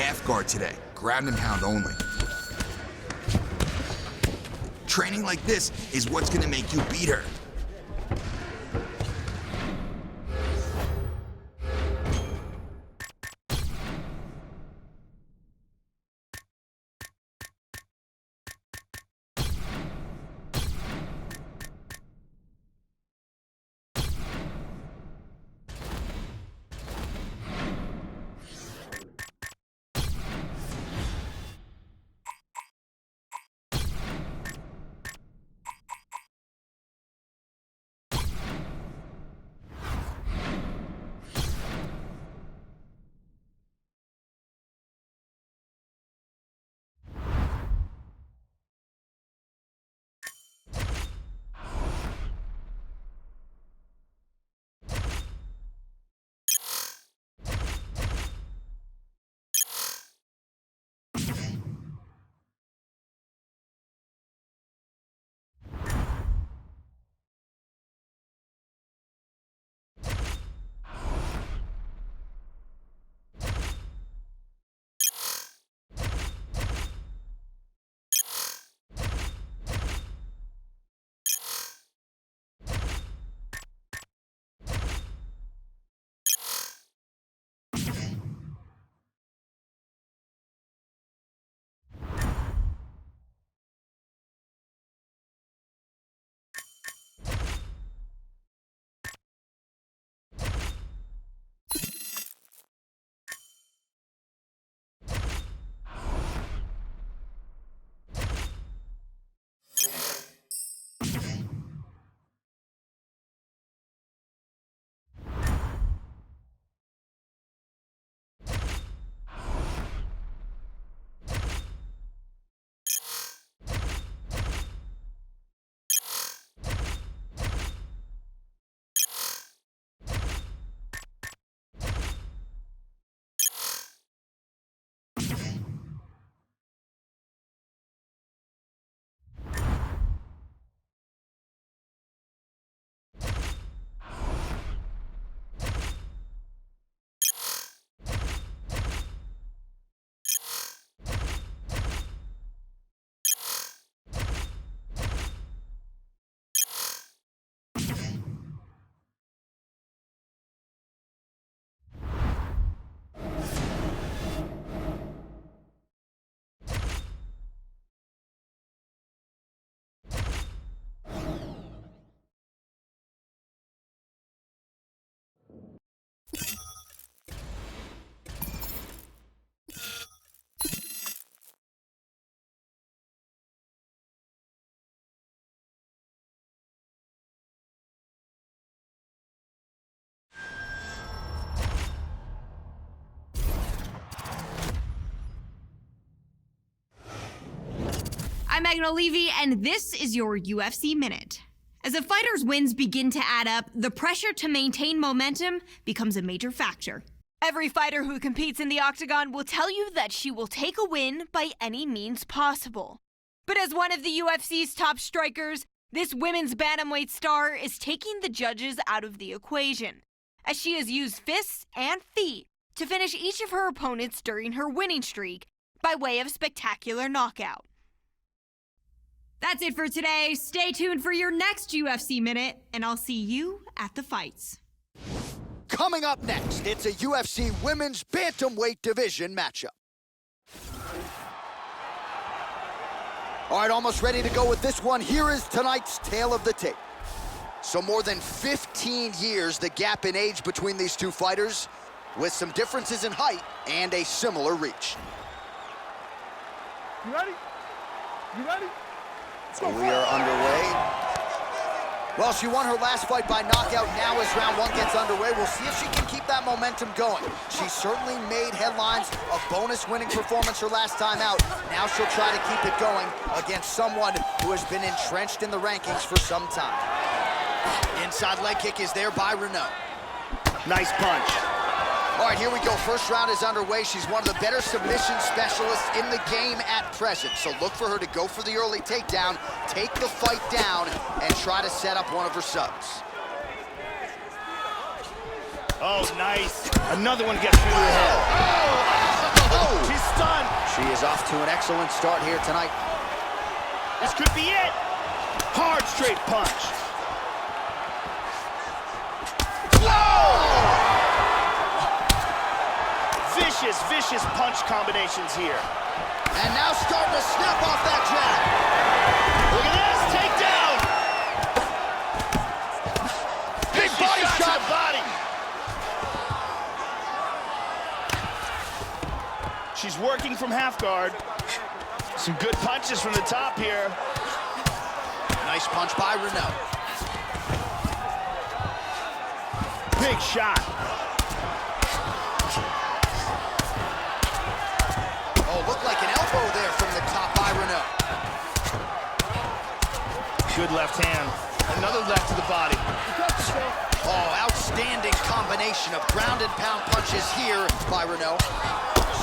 half guard today, ground and pound only. Training like this is what's gonna make you beat her. I'm Megan Levy, and this is your UFC Minute. As a fighter's wins begin to add up, the pressure to maintain momentum becomes a major factor. Every fighter who competes in the octagon will tell you that she will take a win by any means possible. But as one of the UFC's top strikers, this women's bantamweight star is taking the judges out of the equation, as she has used fists and feet to finish each of her opponents during her winning streak by way of spectacular knockout. That's it for today. Stay tuned for your next UFC Minute, and I'll see you at the fights. Coming up next, it's a UFC Women's Bantamweight Division matchup. All right, almost ready to go with this one. Here is tonight's tale of the tape. So more than 15 years, the gap in age between these two fighters, with some differences in height and a similar reach. You ready? You ready? We are underway. Well, she won her last fight by knockout. Now as round one gets underway, we'll see if she can keep that momentum going. She certainly made headlines, a bonus winning performance her last time out. Now she'll try to keep it going against someone who has been entrenched in the rankings for some time. Inside leg kick is there by Reneau. Nice punch. All right, here we go. First round is underway. She's one of the better submission specialists in the game at present. So look for her to go for the early takedown, take the fight down, and try to set up one of her subs. Oh, nice. Another one gets through the head. Oh! She's done. She is off to an excellent start here tonight. This could be it. Hard straight punch. Whoa! Vicious, vicious punch combinations here. And now starting to snap off that jab. Look at this, takedown. Big body shot. To the body. She's working from half guard. Some good punches from the top here. Nice punch by Reneau. Big shot. Oh, looked like an elbow there from the top by Reneau. Good left hand. Another left to the body. Oh, outstanding combination of ground and pound punches here by Reneau.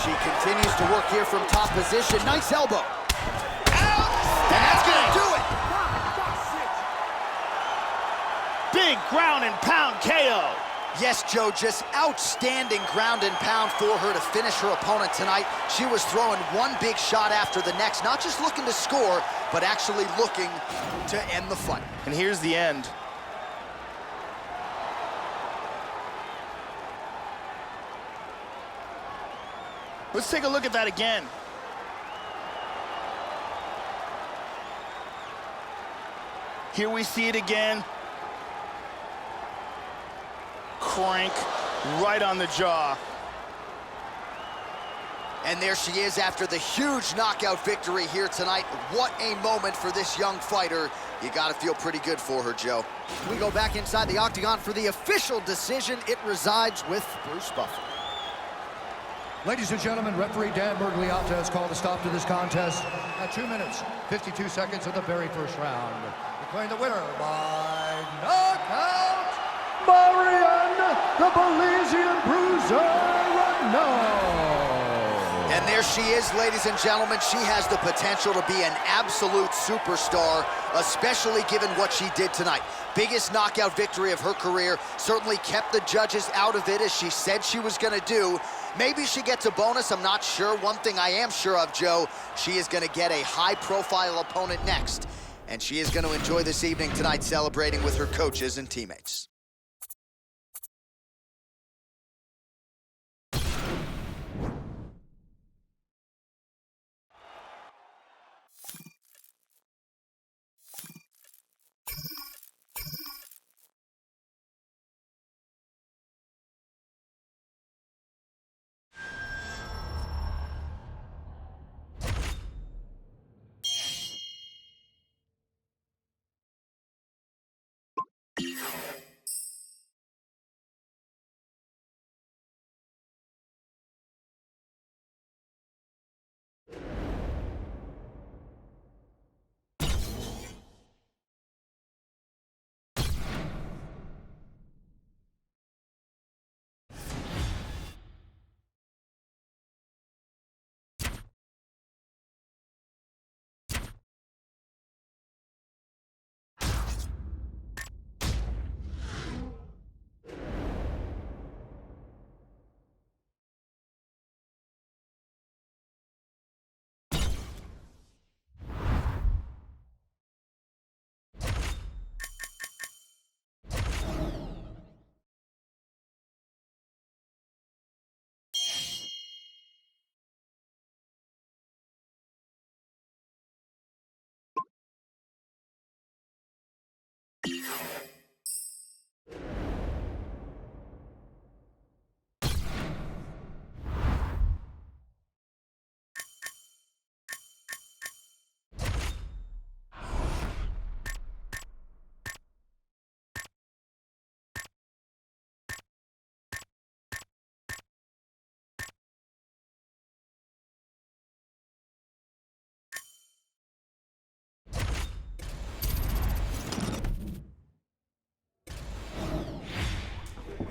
She continues to work here from top position. Nice elbow. And that's gonna do it. Big ground and pound KO. Yes, Joe, just outstanding ground and pound for her to finish her opponent tonight. She was throwing one big shot after the next, not just looking to score, but actually looking to end the fight. And here's the end. Let's take a look at that again. Here we see it again. Crank right on the jaw. And there she is after the huge knockout victory here tonight. What a moment for this young fighter. You gotta feel pretty good for her, Joe. We go back inside the octagon for the official decision. It resides with Bruce Buffer. Ladies and gentlemen, referee Dan Bergliata has called a stop to this contest at 2 minutes, 52 seconds of the very first round. Declaring the winner by knockout, Marion, the Belizean Bruiser, Reneau. And there she is, ladies and gentlemen. She has the potential to be an absolute superstar, especially given what she did tonight. Biggest knockout victory of her career. Certainly kept the judges out of it, as she said she was gonna do. Maybe she gets a bonus, I'm not sure. One thing I am sure of, Joe, she is gonna get a high-profile opponent next. And she is gonna enjoy this evening tonight celebrating with her coaches and teammates.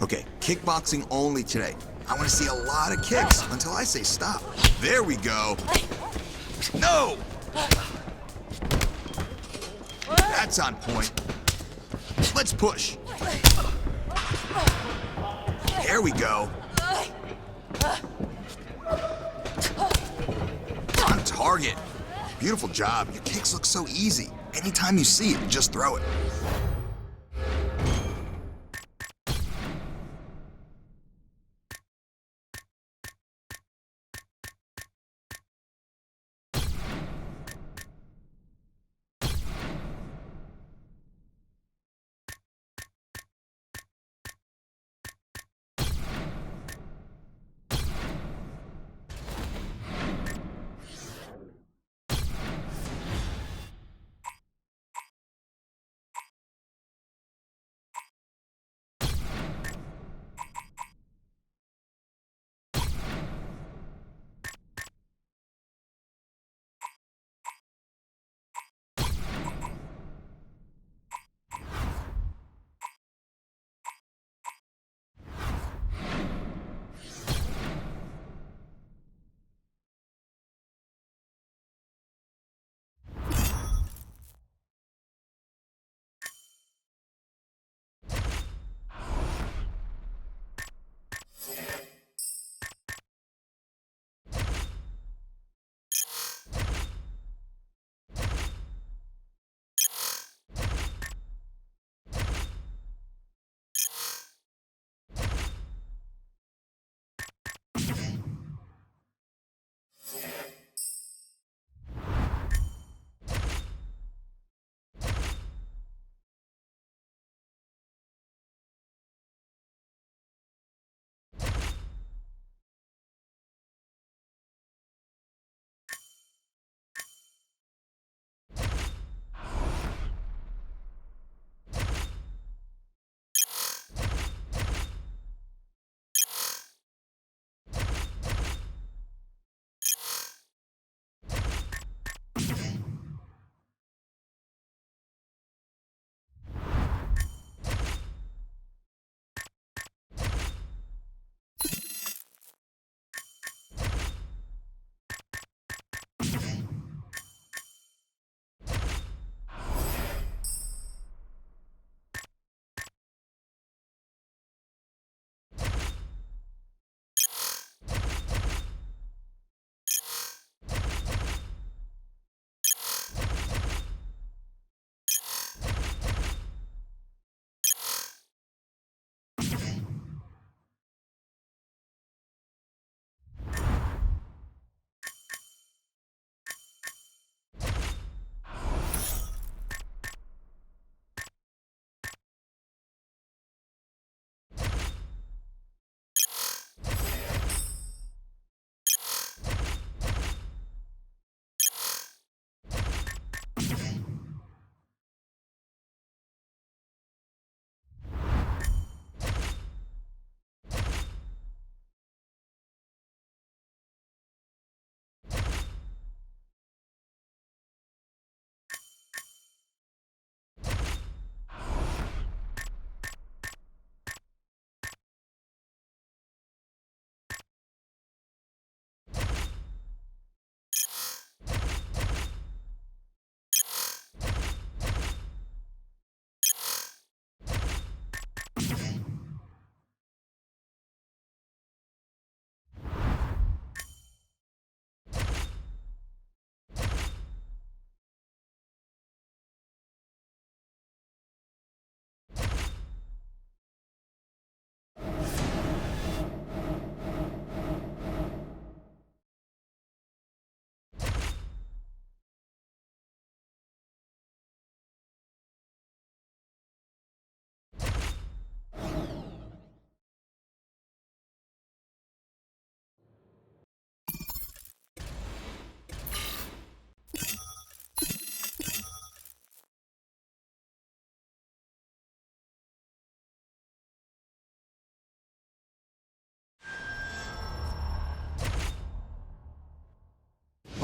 Okay, kickboxing only today. I want to see a lot of kicks until I say stop. There we go. No! That's on point. Let's push. There we go. target. Beautiful job. Your kicks look so easy. Anytime you see it, just throw it.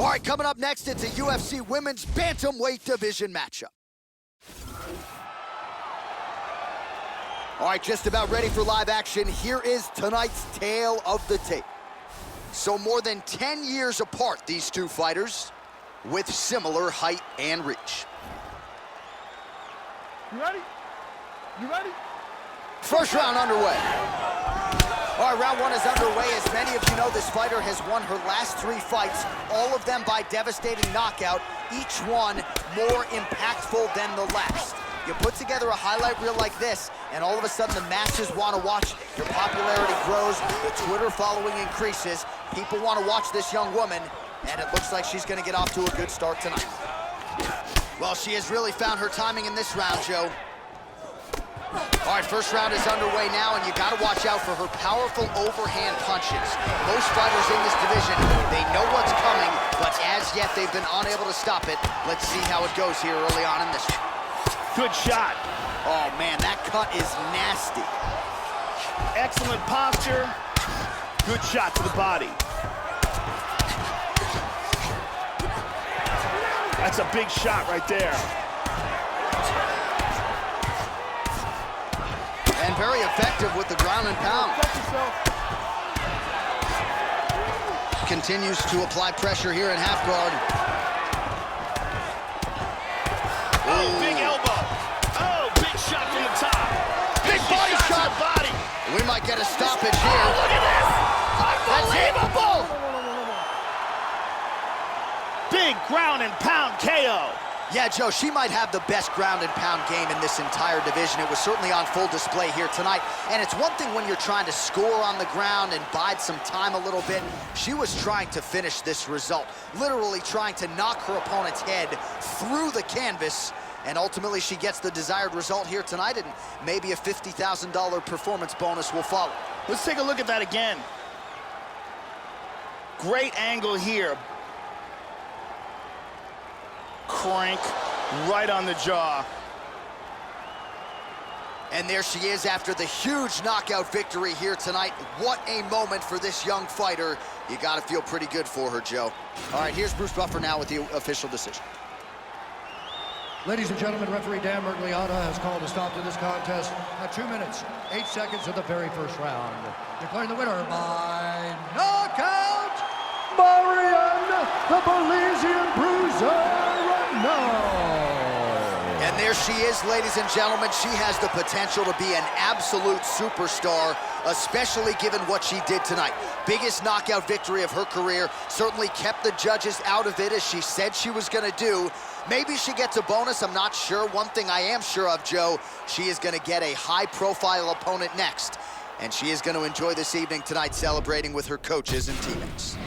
All right, coming up next, it's a UFC Women's Bantamweight Division matchup. All right, just about ready for live action. Here is tonight's tale of the tape. So more than 10 years apart, these two fighters, with similar height and reach. You ready? You ready? First round underway. All right, round one is underway. As many of you know, this fighter has won her last 3 fights, all of them by devastating knockout, each one more impactful than the last. You put together a highlight reel like this, and all of a sudden the masses want to watch. Your popularity grows, the Twitter following increases. People want to watch this young woman, and it looks like she's going to get off to a good start tonight. Well, she has really found her timing in this round, Joe. All right, first round is underway now, and you got to watch out for her powerful overhand punches. Most fighters in this division, they know what's coming, but as yet they've been unable to stop it. Let's see how it goes here early on in this one. Good shot. Oh, man, that cut is nasty. Excellent posture. Good shot to the body. That's a big shot right there. And very effective with the ground and pound. Continues to apply pressure here in half guard. Oh, big elbow. Oh, big shot from the top. Big body shot. To the body. We might get a stoppage here. Oh, look at this. Unbelievable. Big ground and pound KO. Yeah, Joe, she might have the best ground and pound game in this entire division. It was certainly on full display here tonight. And it's one thing when you're trying to score on the ground and bide some time a little bit. She was trying to finish this result, literally trying to knock her opponent's head through the canvas. And ultimately, she gets the desired result here tonight, and maybe a $50,000 performance bonus will follow. Let's take a look at that again. Great angle here. Crank right on the jaw. And there she is after the huge knockout victory here tonight. What a moment for this young fighter. You got to feel pretty good for her, Joe. All right, here's Bruce Buffer now with the official decision. Ladies and gentlemen, referee Dan Mergliata has called a stop to this contest at 2 minutes, 8 seconds of the very first round. Declaring the winner by knockout, Marion, the Belizean Bruiser, Reneau. And there she is, ladies and gentlemen. She has the potential to be an absolute superstar, especially given what she did tonight. Biggest knockout victory of her career, certainly kept the judges out of it as she said she was gonna do. Maybe she gets a bonus, I'm not sure. One thing I am sure of, Joe, she is gonna get a high-profile opponent next. And she is gonna enjoy this evening tonight celebrating with her coaches and teammates.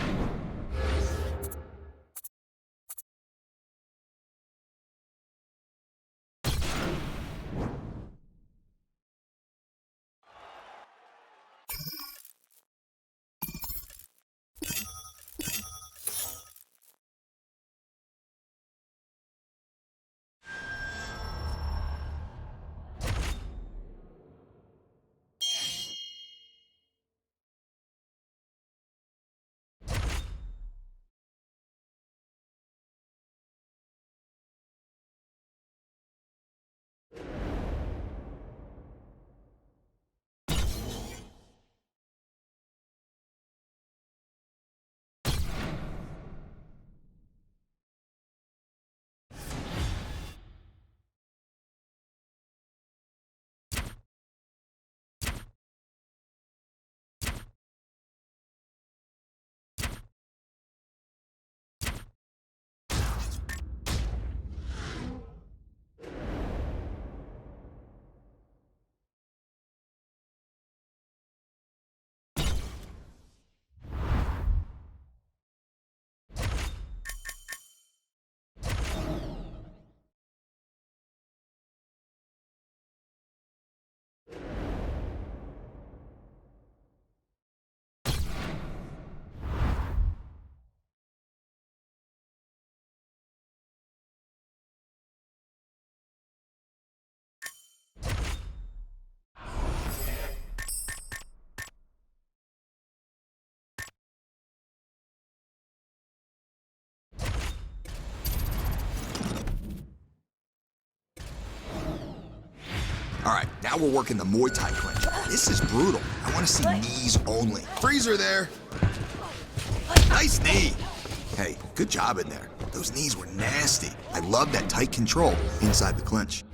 All right, now we're working the Muay Thai clinch. This is brutal. I want to see knees only. Freezer there. Nice knee. Hey, good job in there. Those knees were nasty. I love that tight control inside the clinch.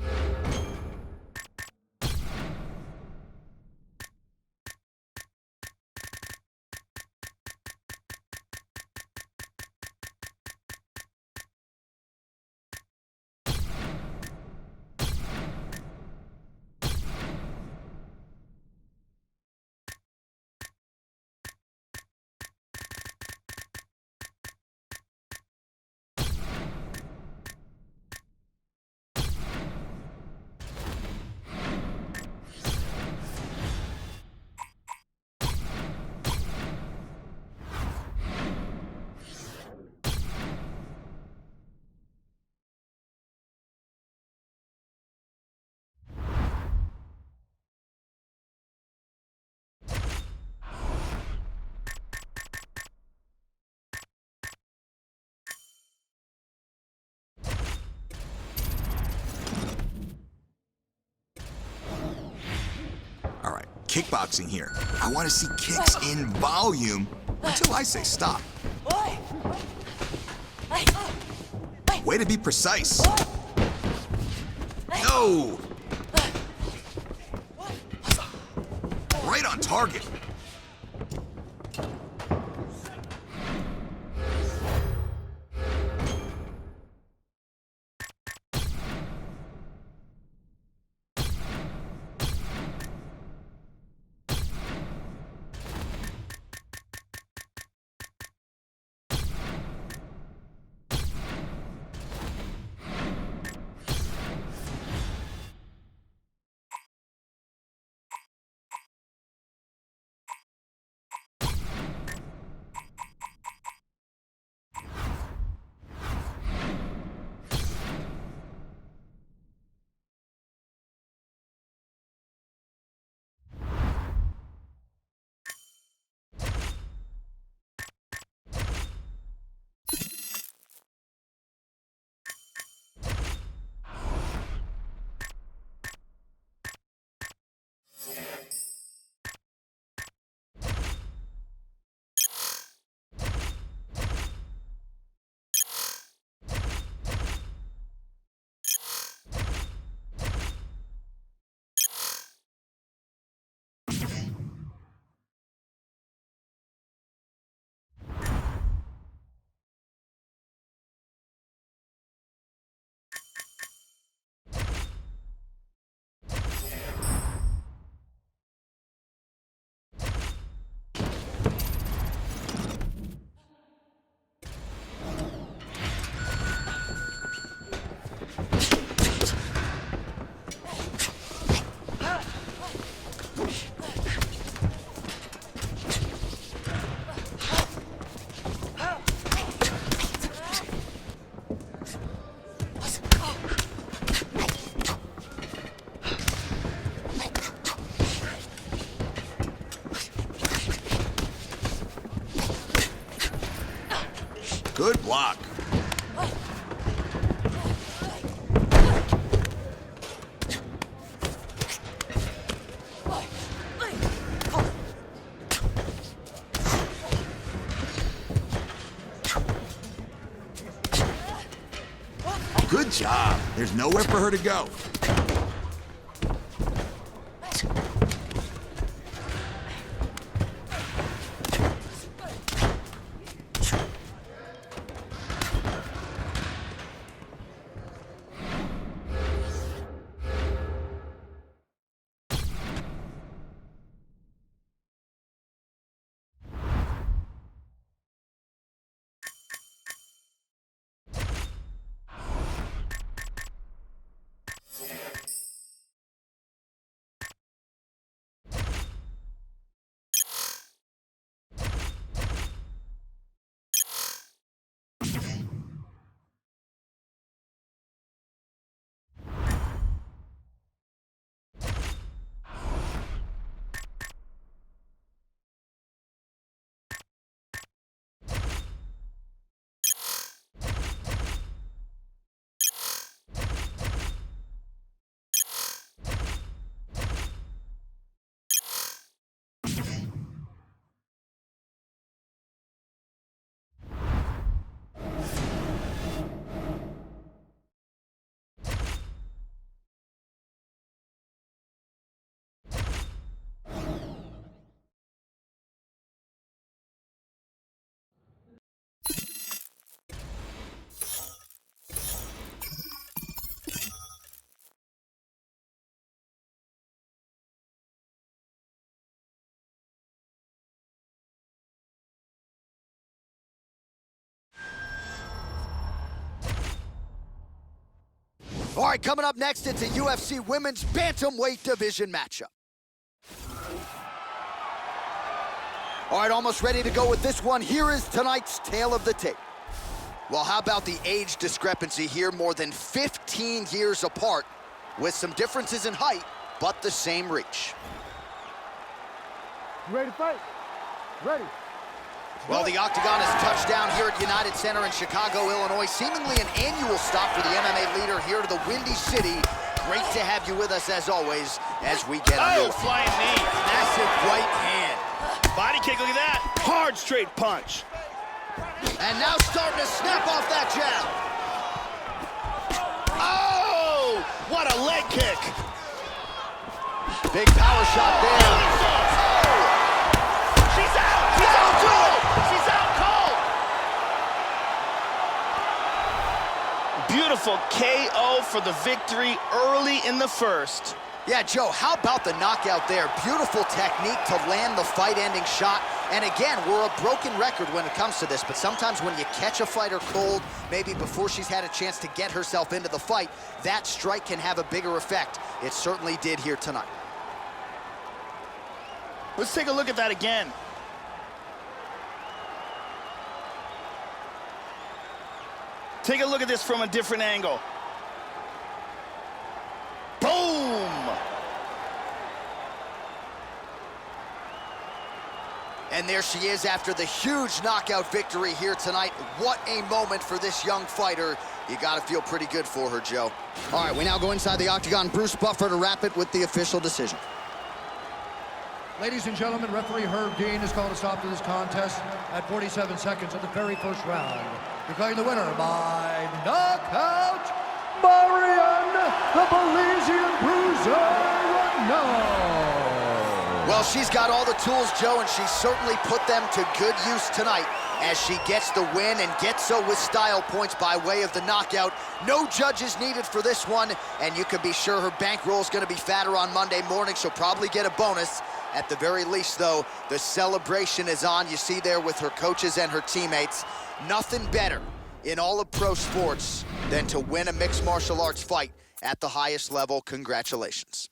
kickboxing here. I want to see kicks in volume until I say stop. Way to be precise. No! Right on target. Good block. Good job. There's nowhere for her to go. All right, coming up next, it's a UFC Women's Bantamweight Division matchup. All right, almost ready to go with this one. Here is tonight's tale of the tape. Well, how about the age discrepancy here? More than 15 years apart, with some differences in height, but the same reach. You ready to fight? Ready. Well, the Octagon has touched down here at United Center in Chicago, Illinois. Seemingly an annual stop for the MMA leader here to the Windy City great to have you with us as always as we get underway. Flying knee. Massive right hand. Body kick, look at that. Hard straight punch. And now starting to snap off that jab. Oh, what a leg kick. Big power shot there. She's out. She's out cold. She's out cold. Beautiful KO for the victory early in the first. Yeah, Joe, how about the knockout there? Beautiful technique to land the fight-ending shot. And again, we're a broken record when it comes to this, but sometimes when you catch a fighter cold, maybe before she's had a chance to get herself into the fight, that strike can have a bigger effect. It certainly did here tonight. Let's take a look at that again. Take a look at this from a different angle. Boom! And there she is after the huge knockout victory here tonight. What a moment for this young fighter. You gotta feel pretty good for her, Joe. All right, we now go inside the octagon. Bruce Buffer to wrap it with the official decision. Ladies and gentlemen, referee Herb Dean has called a stop to this contest at 47 seconds of the very first round, declaring the winner by knockout, Marion, the Belizean Bruiser, Reneau. Well, she's got all the tools, Joe, and she certainly put them to good use tonight as she gets the win and gets so with style points by way of the knockout. No judges needed for this one, and you can be sure her bankroll is going to be fatter on Monday morning. She'll probably get a bonus. At the very least, though, the celebration is on. You see there with her coaches and her teammates. Nothing better in all of pro sports than to win a mixed martial arts fight at the highest level. Congratulations.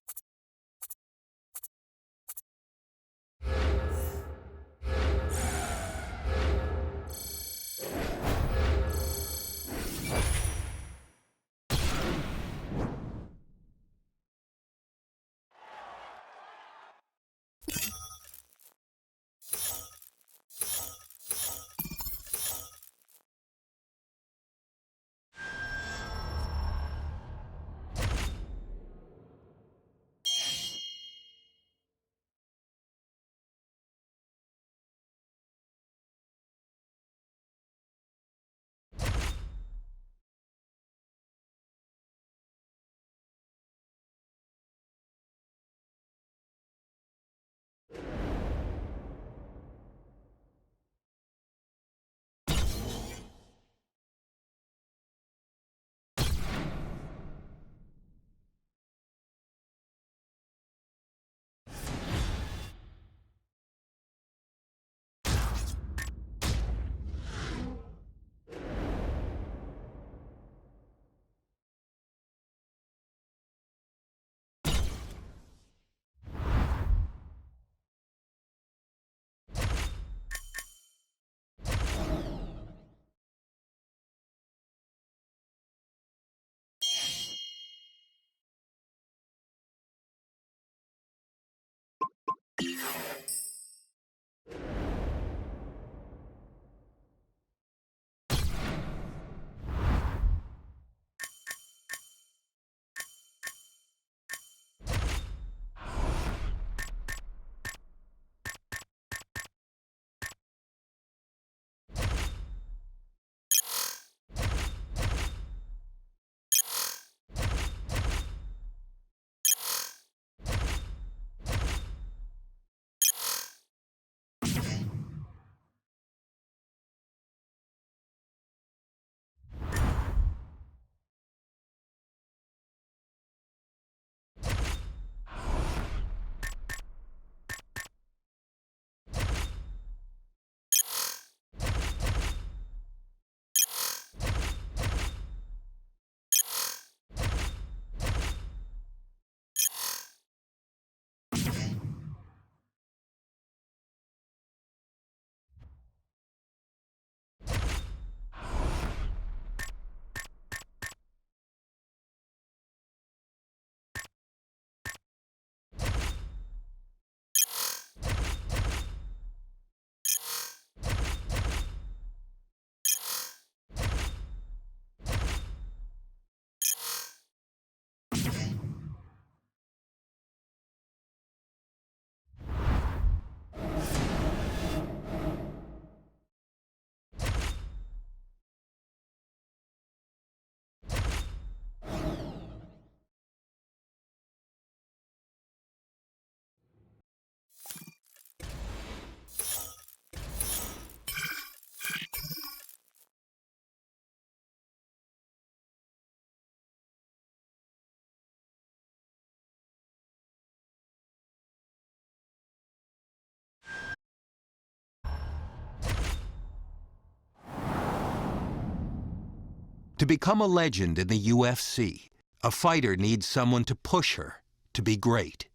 To become a legend in the UFC, a fighter needs someone to push her to be great.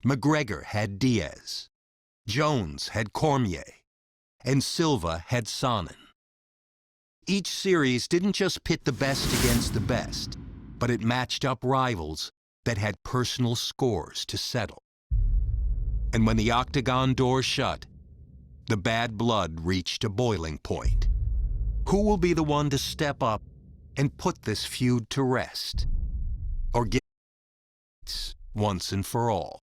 McGregor had Diaz, Jones had Cormier, and Silva had Sonnen. Each series didn't just pit the best against the best, but it matched up rivals that had personal scores to settle. And when the octagon door shut, the bad blood reached a boiling point. Who will be the one to step up and put this feud to rest? Or get it once and for all?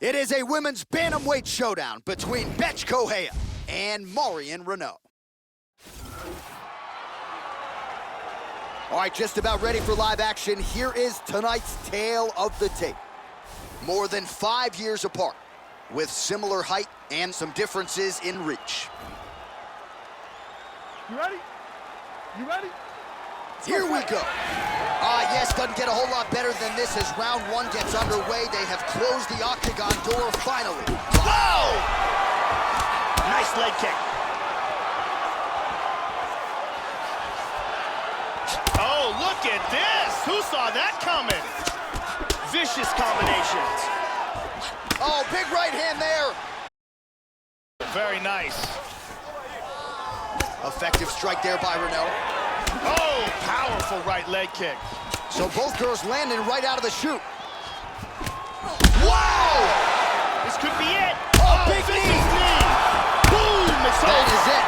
It is a women's bantamweight showdown between Betch Kohea and Marion Reneau. All right, just about ready for live action. Here is tonight's tale of the tape. More than 5 years apart, with similar height and some differences in reach. You ready? You ready? Here we go. Yes, doesn't get a whole lot better than this as round one gets underway. They have closed the octagon door finally. Whoa! Nice leg kick. Oh, look at this. Who saw that coming? Vicious combinations. Oh, big right hand there. Very nice. Effective strike there by Reneau. Oh, powerful right leg kick. So both girls landing right out of the chute. Whoa! This could be it. Oh, big vicious knee. knee. Boom, it's That over. is it.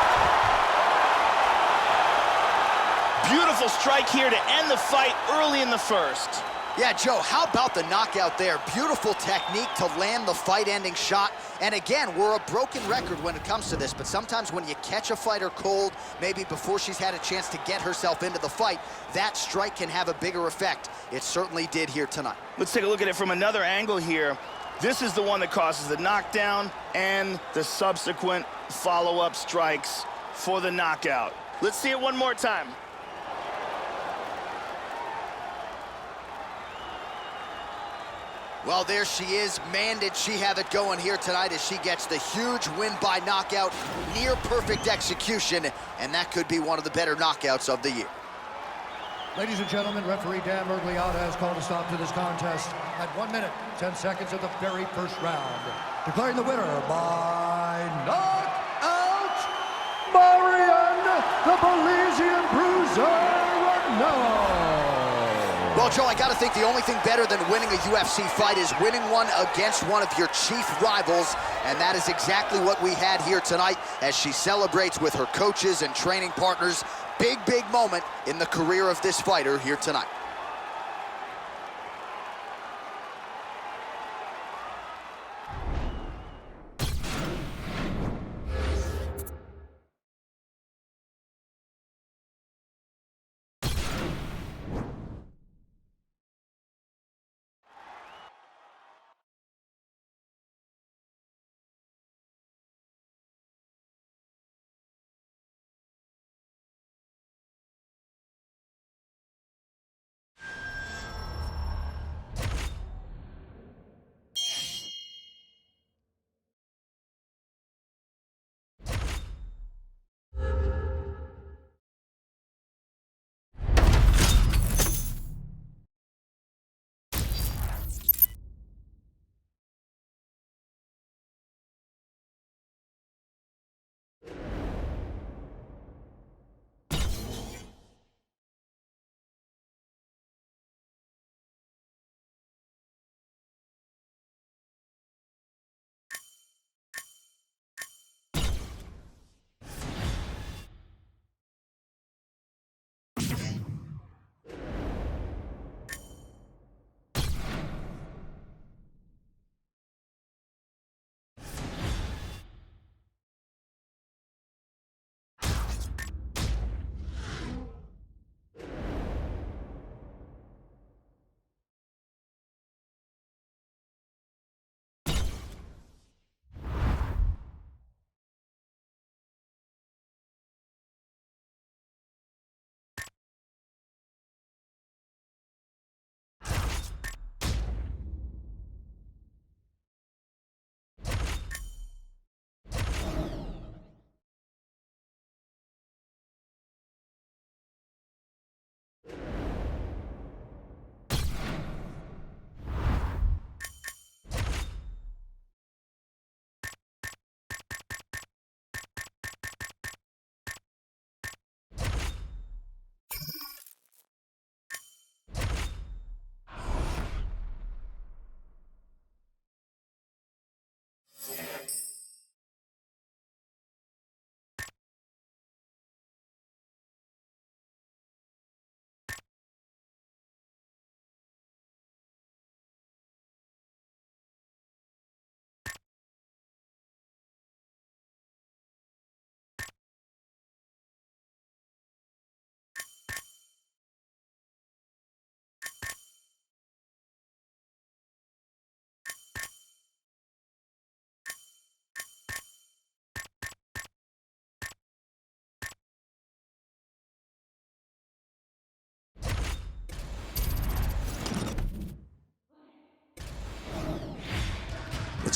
Beautiful strike here to end the fight early in the first. Yeah, Joe, how about the knockout there? Beautiful technique to land the fight-ending shot. And again, we're a broken record when it comes to this, but sometimes when you catch a fighter cold, maybe before she's had a chance to get herself into the fight, that strike can have a bigger effect. It certainly did here tonight. Let's take a look at it from another angle here. This is the one that causes the knockdown and the subsequent follow-up strikes for the knockout. Let's see it one more time. Well, there she is. Man, did she have it going here tonight as she gets the huge win by knockout, near perfect execution, and that could be one of the better knockouts of the year. Ladies and gentlemen, referee Dan Mergliotta has called a stop to this contest at 1 minute, 10 seconds of the very first round. Declaring the winner by knockout, Marion, the Belizean Bruiser Reneau. Well, Joe, I got to think the only thing better than winning a UFC fight is winning one against one of your chief rivals, and that is exactly what we had here tonight as she celebrates with her coaches and training partners. Big, big moment in the career of this fighter here tonight.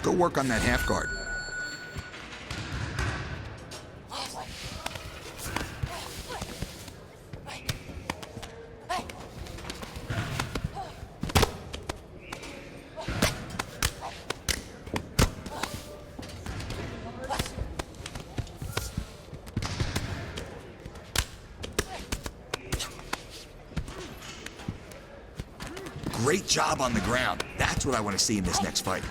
Let's go work on that half guard. Great job on the ground. That's what I want to see in this next fight.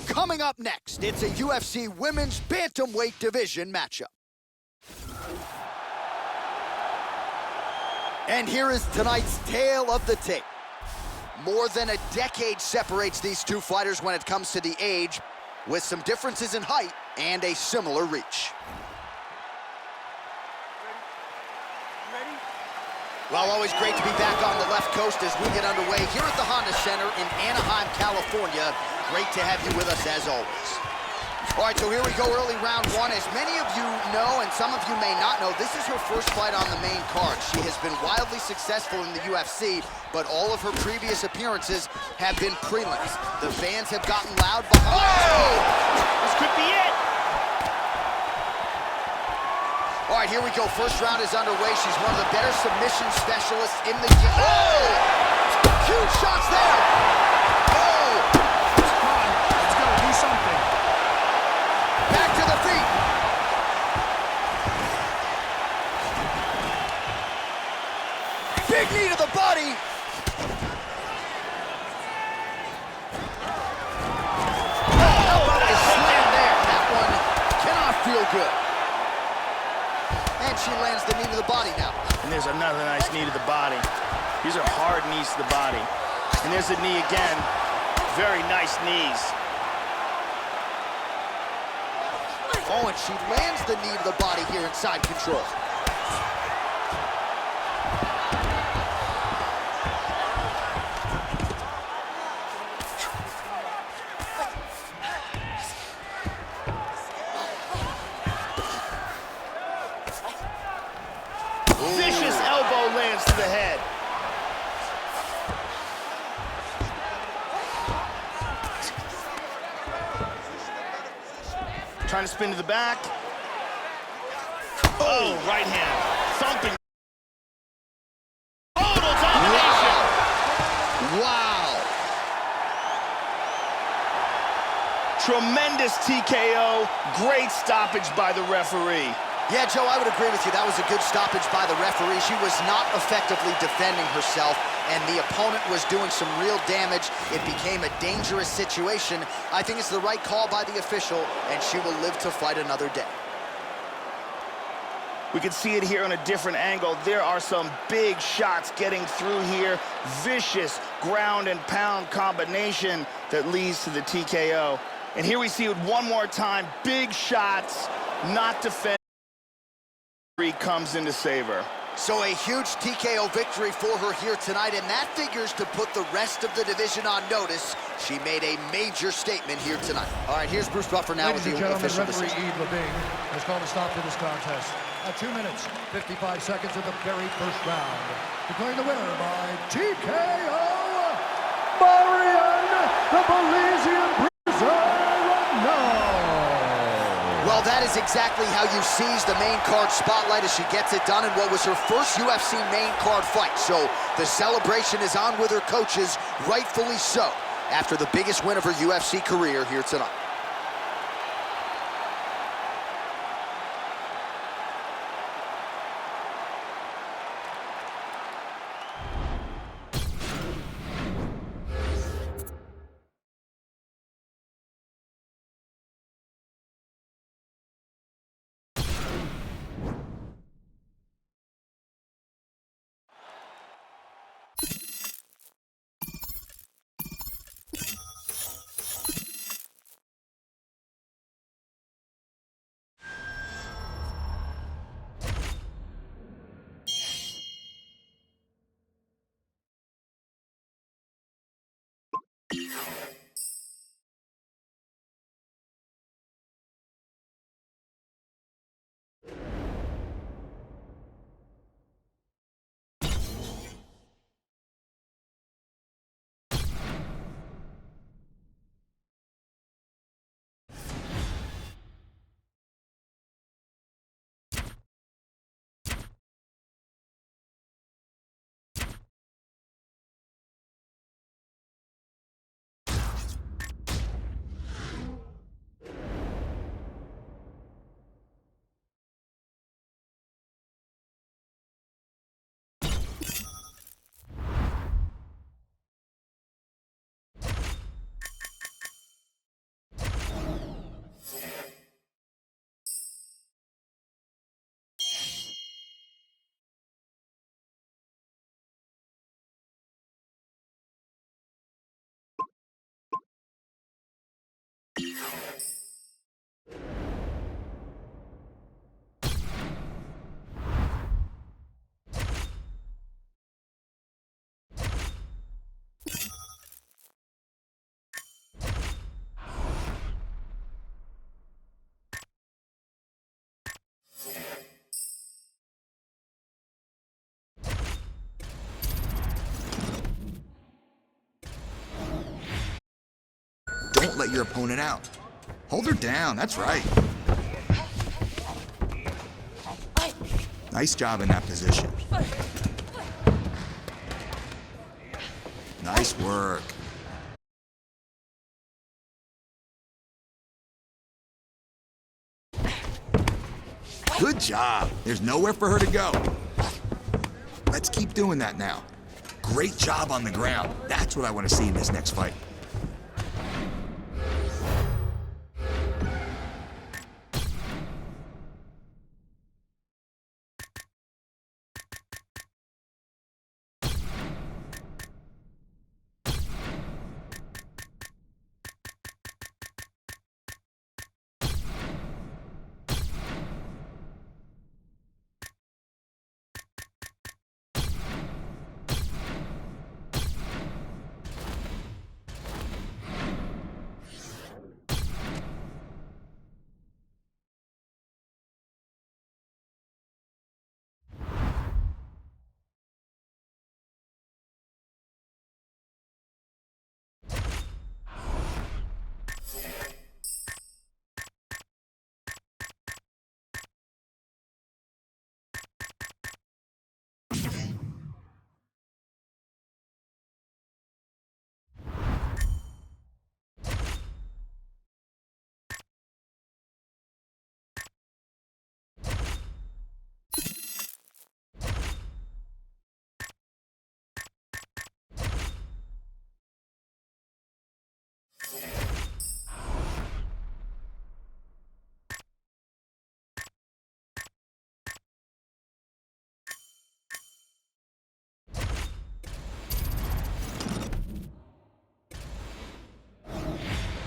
Coming up next, it's a UFC Women's Bantamweight Division matchup. And here is tonight's tale of the tape. More than a decade separates these two fighters when it comes to the age, with some differences in height and a similar reach. Well, always great to be back on the left coast as we get underway here at the Honda Center in Anaheim, California. Great to have you with us as always. All right, so here we go, early round one. As many of you know, and some of you may not know, this is her first fight on the main card. She has been wildly successful in the UFC, but all of her previous appearances have been prelims. The fans have gotten loud behind. Oh! This could be it. All right, here we go. First round is underway. She's one of the better submission specialists in the game. Oh! Huge shots there. Oh! Come on, let's go, do something. Back to the feet. Big knee to the body. Oh, elbow is slammed there. That one cannot feel good. And she lands the knee to the body now. And there's another nice knee to the body. These are hard knees to the body. And there's the knee again. Very nice knees. Oh, and she lands the knee to the body here inside control. Vicious elbow lands to the head. Trying to spin to the back. Oh, right hand. Thumping. Total domination. Tremendous TKO. Great stoppage by the referee. Yeah, Joe, I would agree with you. That was a good stoppage by the referee. She was not effectively defending herself, and the opponent was doing some real damage. It became a dangerous situation. I think it's the right call by the official, and she will live to fight another day. We can see it here on a different angle. There are some big shots getting through here. Vicious ground and pound combination that leads to the TKO. And here we see it one more time. Big shots, not defended. Comes in to save her. So a huge TKO victory for her here tonight, and that figures to put the rest of the division on notice. She made a major statement here tonight. All right, here's Bruce Buffer now with the official referee decision. Eve Levine has called a stop to this contest at 2 minutes, 55 seconds of the very first round. Declaring the winner by TKO, Marion, the Belizean Bruiser, Reneau. Well, that is exactly how you seize the main card spotlight as she gets it done in what was her first UFC main card fight. So the celebration is on with her coaches, rightfully so, after the biggest win of her UFC career here tonight. Don't let your opponent out. Hold her down, that's right. Nice job in that position. Nice work. Good job. There's nowhere for her to go. Let's keep doing that now. Great job on the ground. That's what I want to see in this next fight.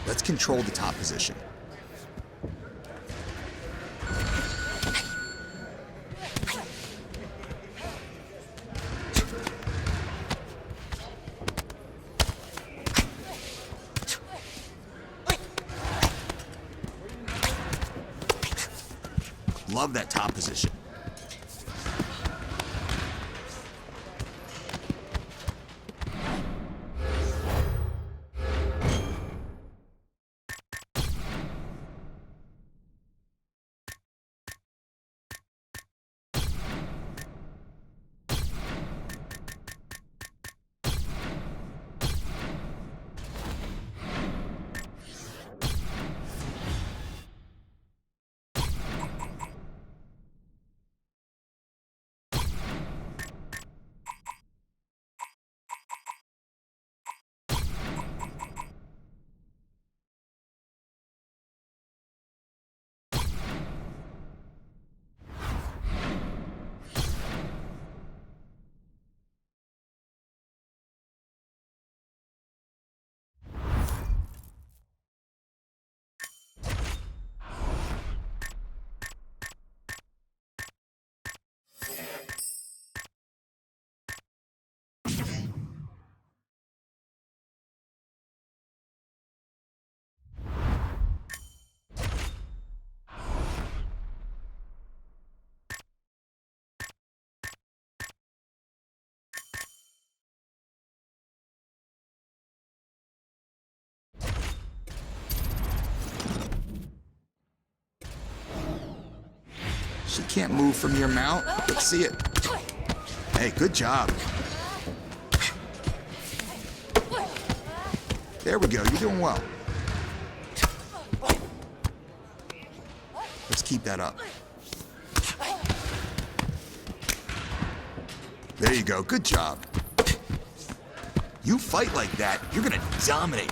Let's control the top position. Love that top position. She can't move from your mount. Let's see it. Hey, good job. There we go. You're doing well. Let's keep that up. There you go. Good job. You fight like that, you're gonna dominate.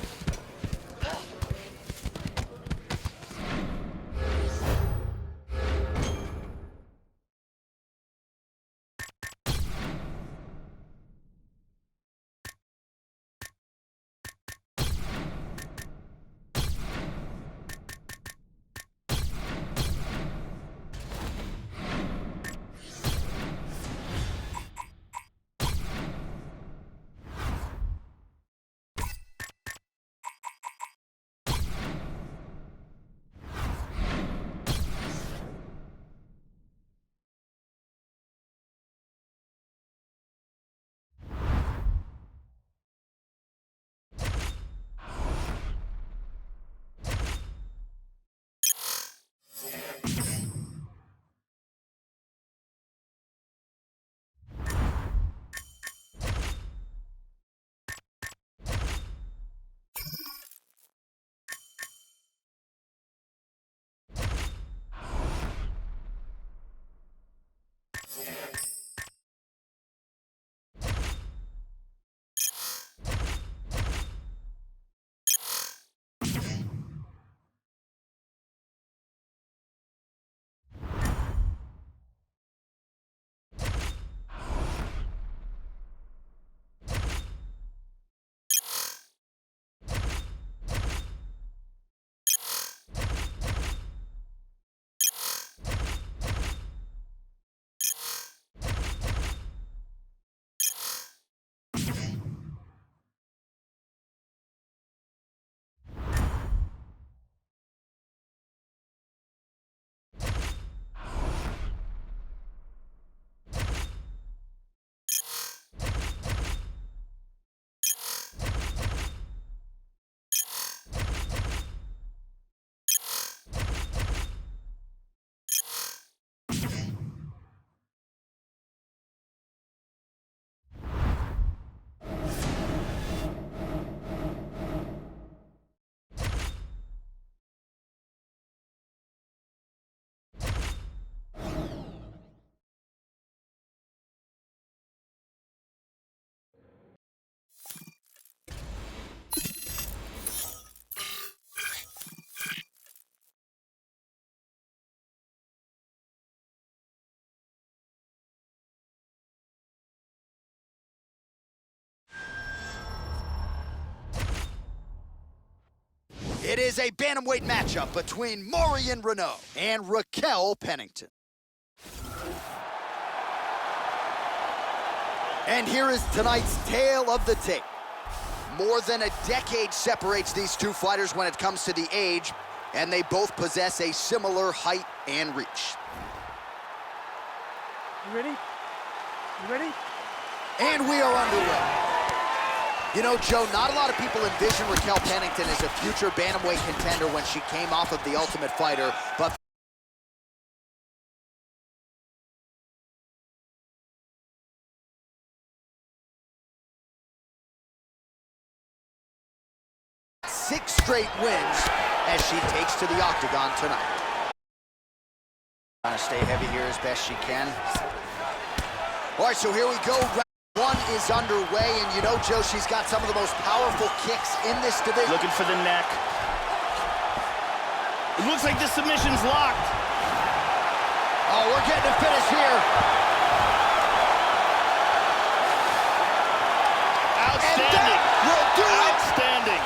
It is a bantamweight matchup between Marion Reneau and Raquel Pennington. And here is tonight's tale of the tape. More than a decade separates these two fighters when it comes to the age, and they both possess a similar height and reach. You ready? You ready? And we are underway. You know, Joe, not a lot of people envision Raquel Pennington as a future bantamweight contender when she came off of The Ultimate Fighter, but six straight wins as she takes to the octagon tonight. Trying to stay heavy here as best she can. All right, so here we go. Round one is underway, and you know, Joe, she's got some of the most powerful kicks in this division. Looking for the neck. It looks like the submission's locked. Oh, we're getting a finish here. Outstanding. Will do it. Outstanding.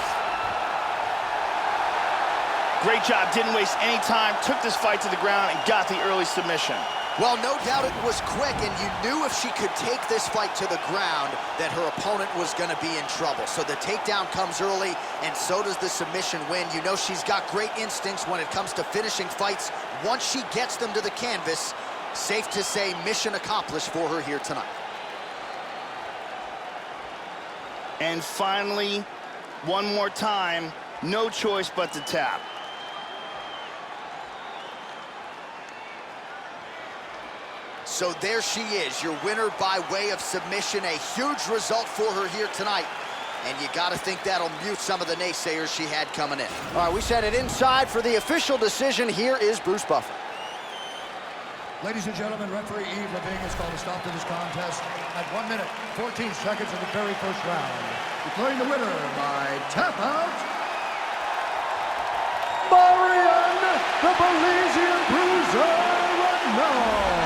Great job, didn't waste any time, took this fight to the ground and got the early submission. Well, no doubt it was quick, and you knew if she could take this fight to the ground that her opponent was going to be in trouble. So the takedown comes early, and so does the submission win. You know she's got great instincts when it comes to finishing fights. Once she gets them to the canvas, safe to say mission accomplished for her here tonight. And finally, one more time, no choice but to tap. So there she is, your winner by way of submission. A huge result for her here tonight. And you got to think that'll mute some of the naysayers she had coming in. All right, we sent it inside for the official decision. Here is Bruce Buffer. Ladies and gentlemen, referee Yves Levine has called a stop to this contest at 1 minute, 14 seconds of the very first round. Declaring the winner by tap out, Marion, the Belizean Bruiser Reneau.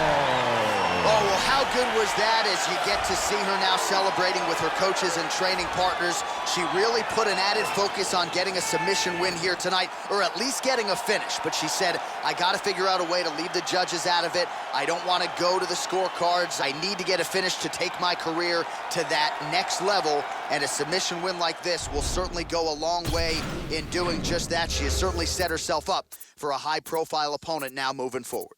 Oh, well, how good was that as you get to see her now celebrating with her coaches and training partners. She really put an added focus on getting a submission win here tonight, or at least getting a finish. But she said, I got to figure out a way to leave the judges out of it. I don't want to go to the scorecards. I need to get a finish to take my career to that next level. And a submission win like this will certainly go a long way in doing just that. She has certainly set herself up for a high-profile opponent now moving forward.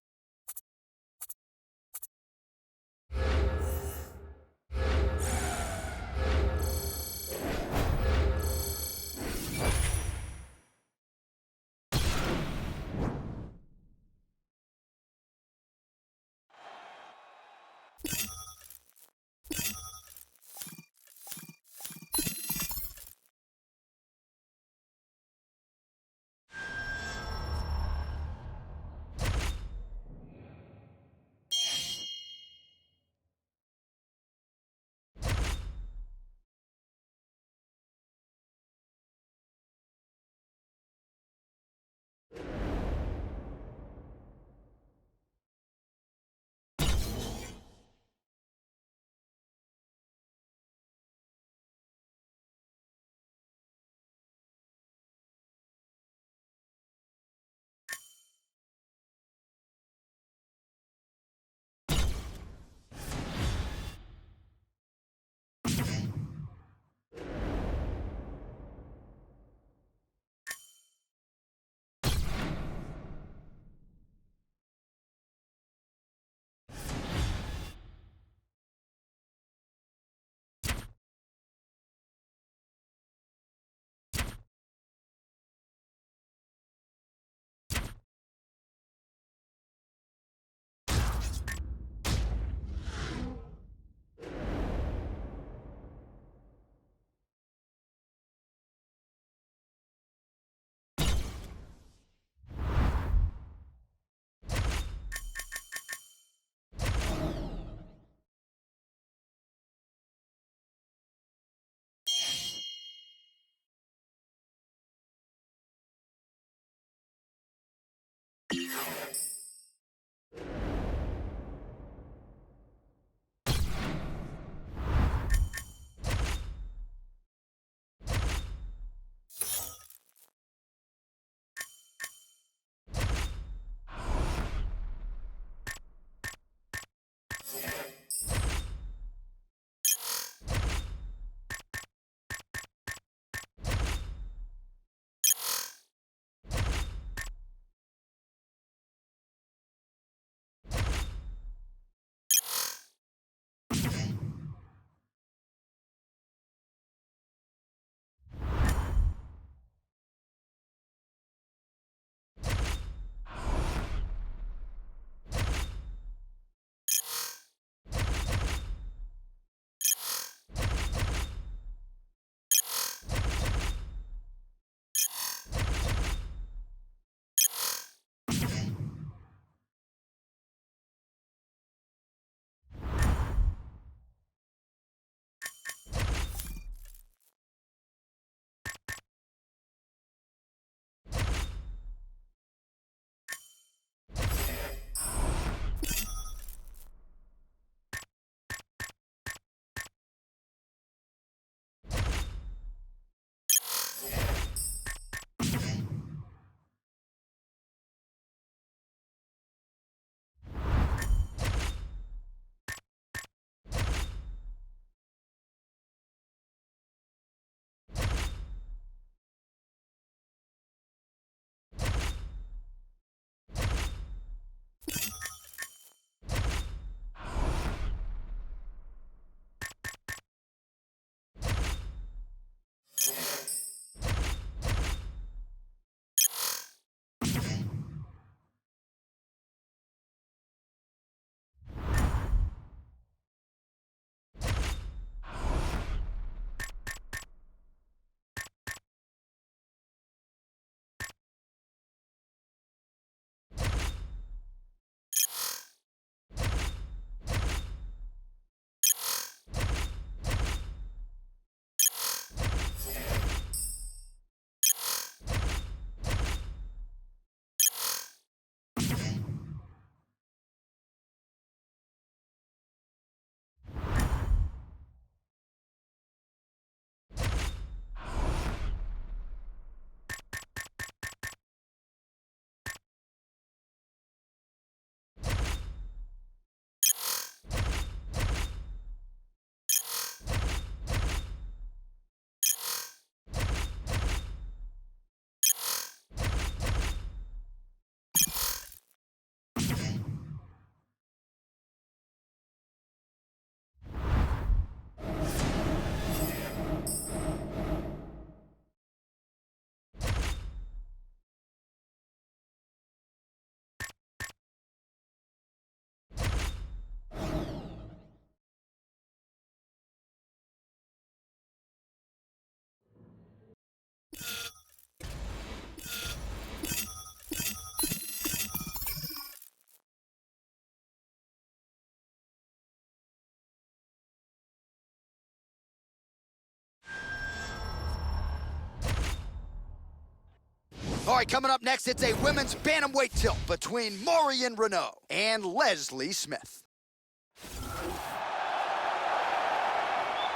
All right, coming up next, it's a women's bantamweight tilt between Marion Reneau and Leslie Smith.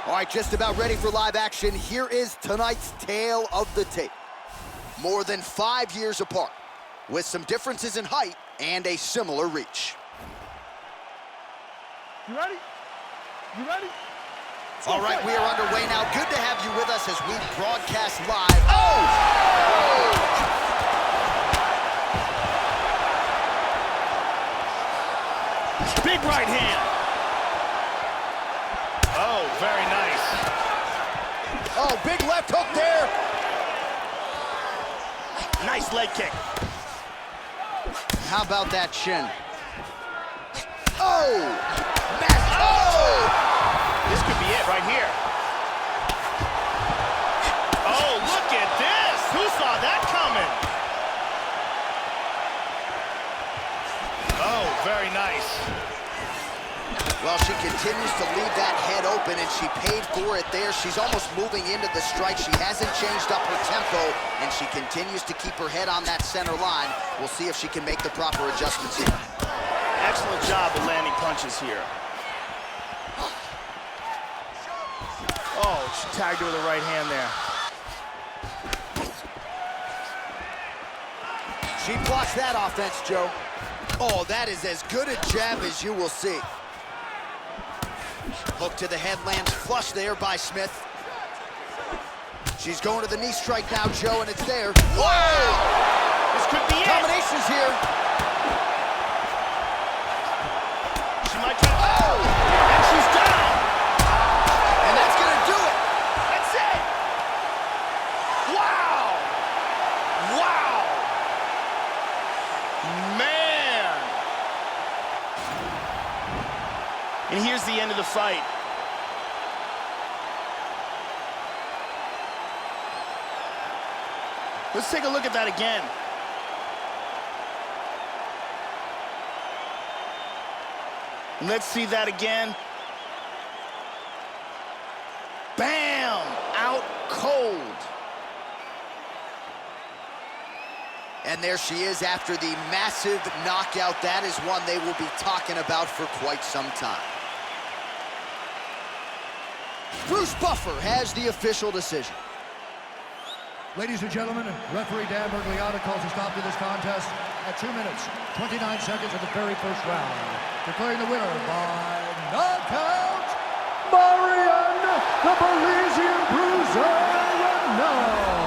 All right, just about ready for live action. Here is tonight's tale of the tape. More than 5 years apart, with some differences in height and a similar reach. You ready? You ready? All right, we are underway now. Good to have you with us as we broadcast live. Oh! Big right hand. Oh, very nice. Oh, big left hook there. Nice leg kick. How about that shin? Oh! This could be it right here. Oh, look at this. Who saw that coming? Oh, very nice. Well, she continues to leave that head open, and she paid for it there. She's almost moving into the strike. She hasn't changed up her tempo, and she continues to keep her head on that center line. We'll see if she can make the proper adjustments here. Excellent job of landing punches here. Oh, she tagged her with the right hand there. She blocks that offense, Joe. Oh, that is as good a jab as you will see. Hook to the head lands flush there by Smith. She's going to the knee strike now, Joe, and it's there. Whoa! This could be it. Combinations here. She might get... Oh! And she's down. And that's going to do it. That's it. Wow. Wow. Man. And here's the end of the fight. Let's take a look at that again. And let's see that again. Bam! Out cold. And there she is after the massive knockout. That is one they will be talking about for quite some time. Bruce Buffer has the official decision. Ladies and gentlemen, referee Dan Bergliata calls a stop to this contest at 2 minutes, 29 seconds of the very first round. Declaring the winner by knockout, Marion, the Belizean Bruiser, Reneau.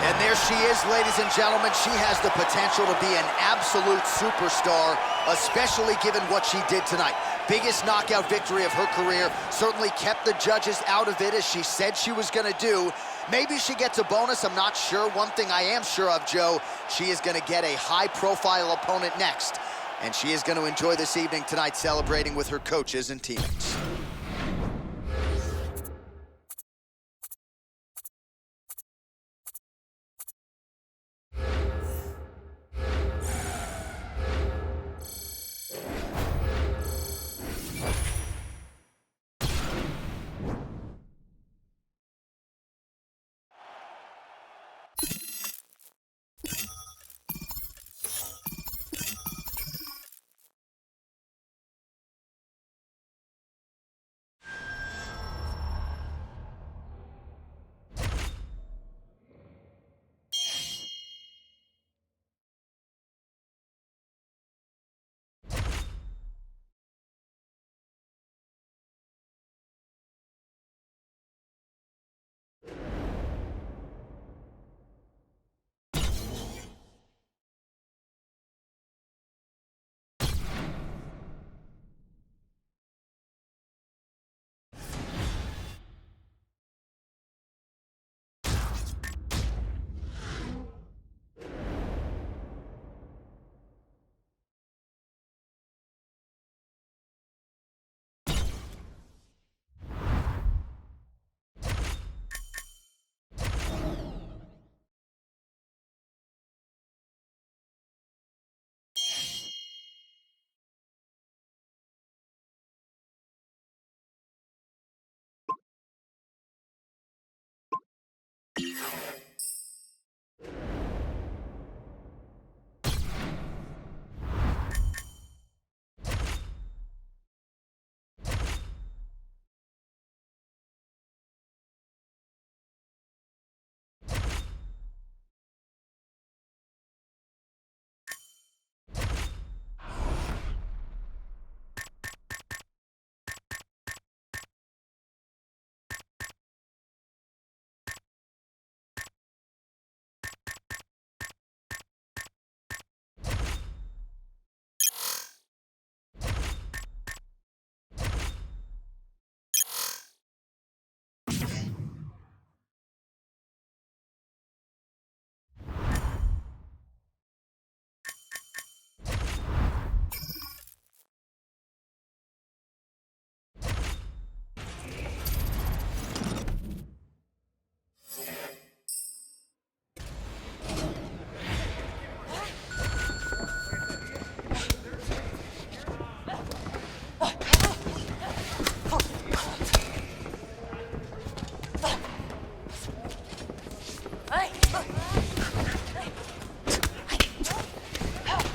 And there she is, ladies and gentlemen. She has the potential to be an absolute superstar, especially given what she did tonight. Biggest knockout victory of her career. Certainly kept the judges out of it, as she said she was going to do. Maybe she gets a bonus, I'm not sure. One thing I am sure of, Joe, she is going to get a high-profile opponent next. And she is going to enjoy this evening tonight celebrating with her coaches and teammates.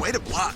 Way to block.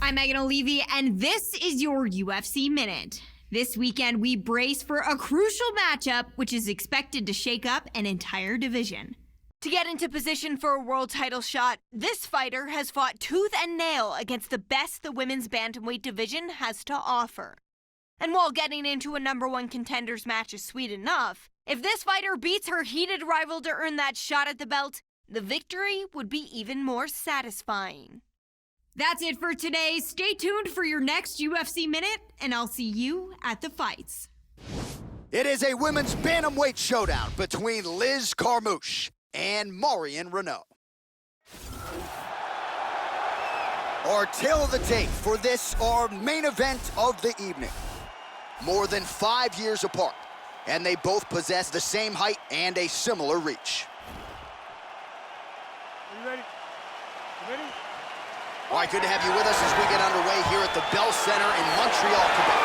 I'm Megan O'Leary, and this is your UFC Minute. This weekend, we brace for a crucial matchup, which is expected to shake up an entire division. To get into position for a world title shot, this fighter has fought tooth and nail against the best the women's bantamweight division has to offer. And while getting into a #1 contenders match is sweet enough, if this fighter beats her heated rival to earn that shot at the belt, the victory would be even more satisfying. That's it for today. Stay tuned for your next UFC Minute, and I'll see you at the fights. It is a women's bantamweight showdown between Liz Carmouche and Marion Reneau. Our tale of the tape for this, our main event of the evening. More than 5 years apart, and they both possess the same height and a similar reach. Are you ready? You ready? All right, good to have you with us as we get underway here at the Bell Center in Montreal, Quebec.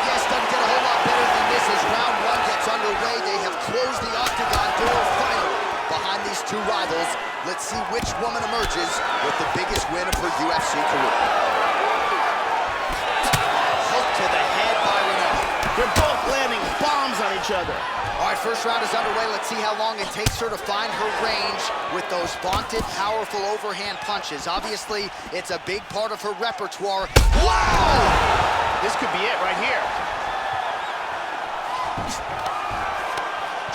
Yes, doesn't get a whole lot better than this as round one gets underway. They have closed the octagon door finally behind these two rivals. Let's see which woman emerges with the biggest win of her UFC career. Hook to the head by Reneau. They're both landing bombs on each other. All right, first round is underway. Let's see how long it takes her to find her range with those vaunted, powerful overhand punches. Obviously, it's a big part of her repertoire. Wow! This could be it right here.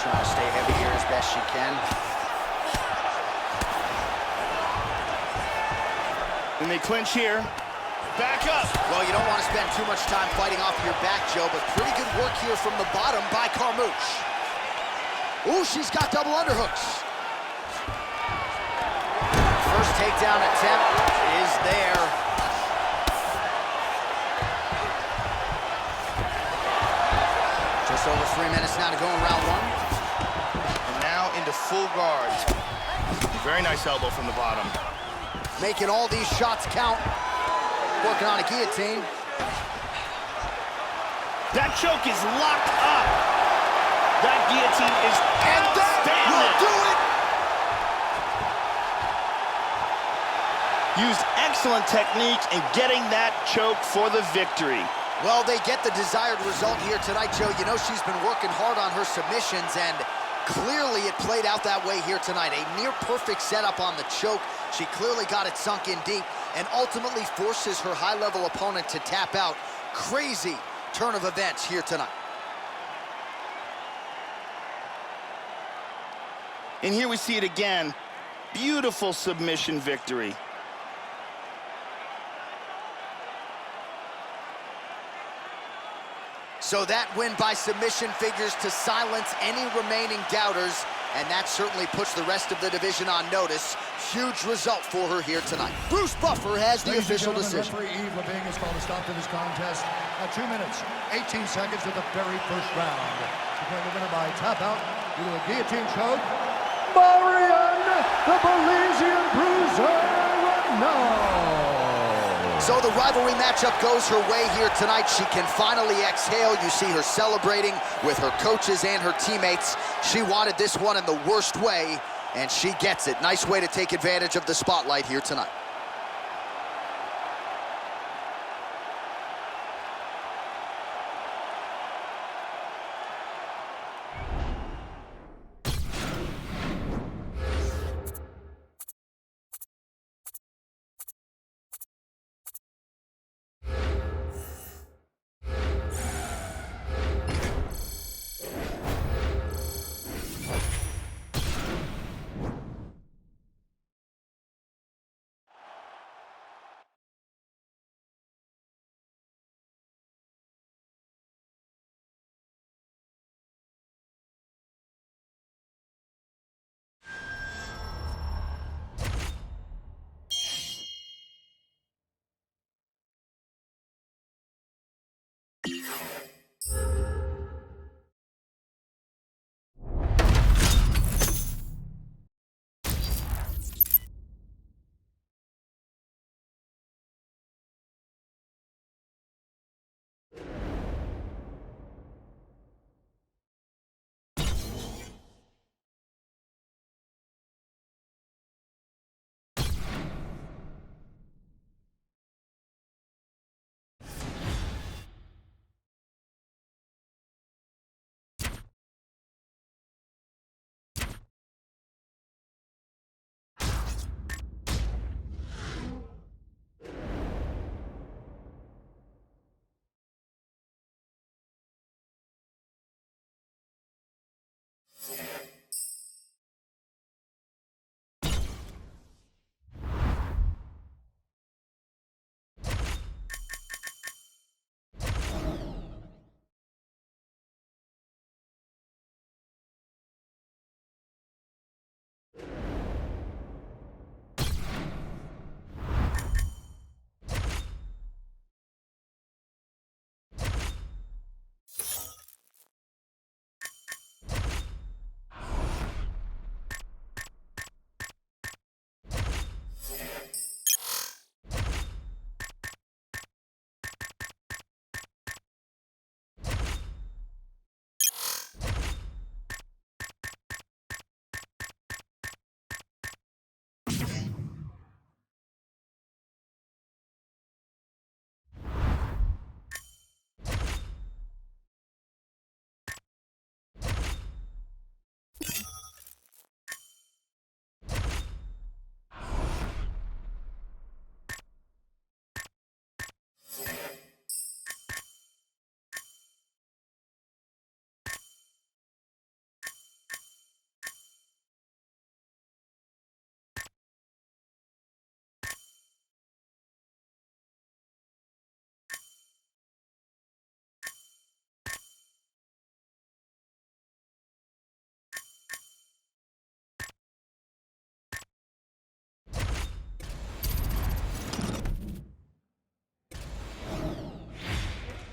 Trying to stay heavy here as best she can. And they clinch here. Back up. Well, you don't want to spend too much time fighting off your back, Joe, but pretty good work here from the bottom by Carmouche. Ooh, she's got double underhooks. First takedown attempt is there. Just over 3 minutes now to go in round one. And now into full guard. Very nice elbow from the bottom. Making all these shots count. Working on a guillotine. That choke is locked up. That guillotine is outstanding. Will do it. Used excellent technique in getting that choke for the victory. Well, they get the desired result here tonight, Joe. You know she's been working hard on her submissions, and clearly it played out that way here tonight. A near-perfect setup on the choke. She clearly got it sunk in deep and ultimately forces her high-level opponent to tap out. Crazy turn of events here tonight. And here we see it again. Beautiful submission victory. So that win by submission figures to silence any remaining doubters, and that certainly puts the rest of the division on notice. Huge result for her here tonight. Bruce Buffer has the official decision. Referee Eve Levine has called a stop to this contest at 2 minutes, 18 seconds of the very first round. Declaring the winner by tap out due to a guillotine choke, Marion, the Belizean bruiser, Reneau. So the rivalry matchup goes her way here tonight. She can finally exhale. You see her celebrating with her coaches and her teammates. She wanted this one in the worst way, and she gets it. Nice way to take advantage of the spotlight here tonight.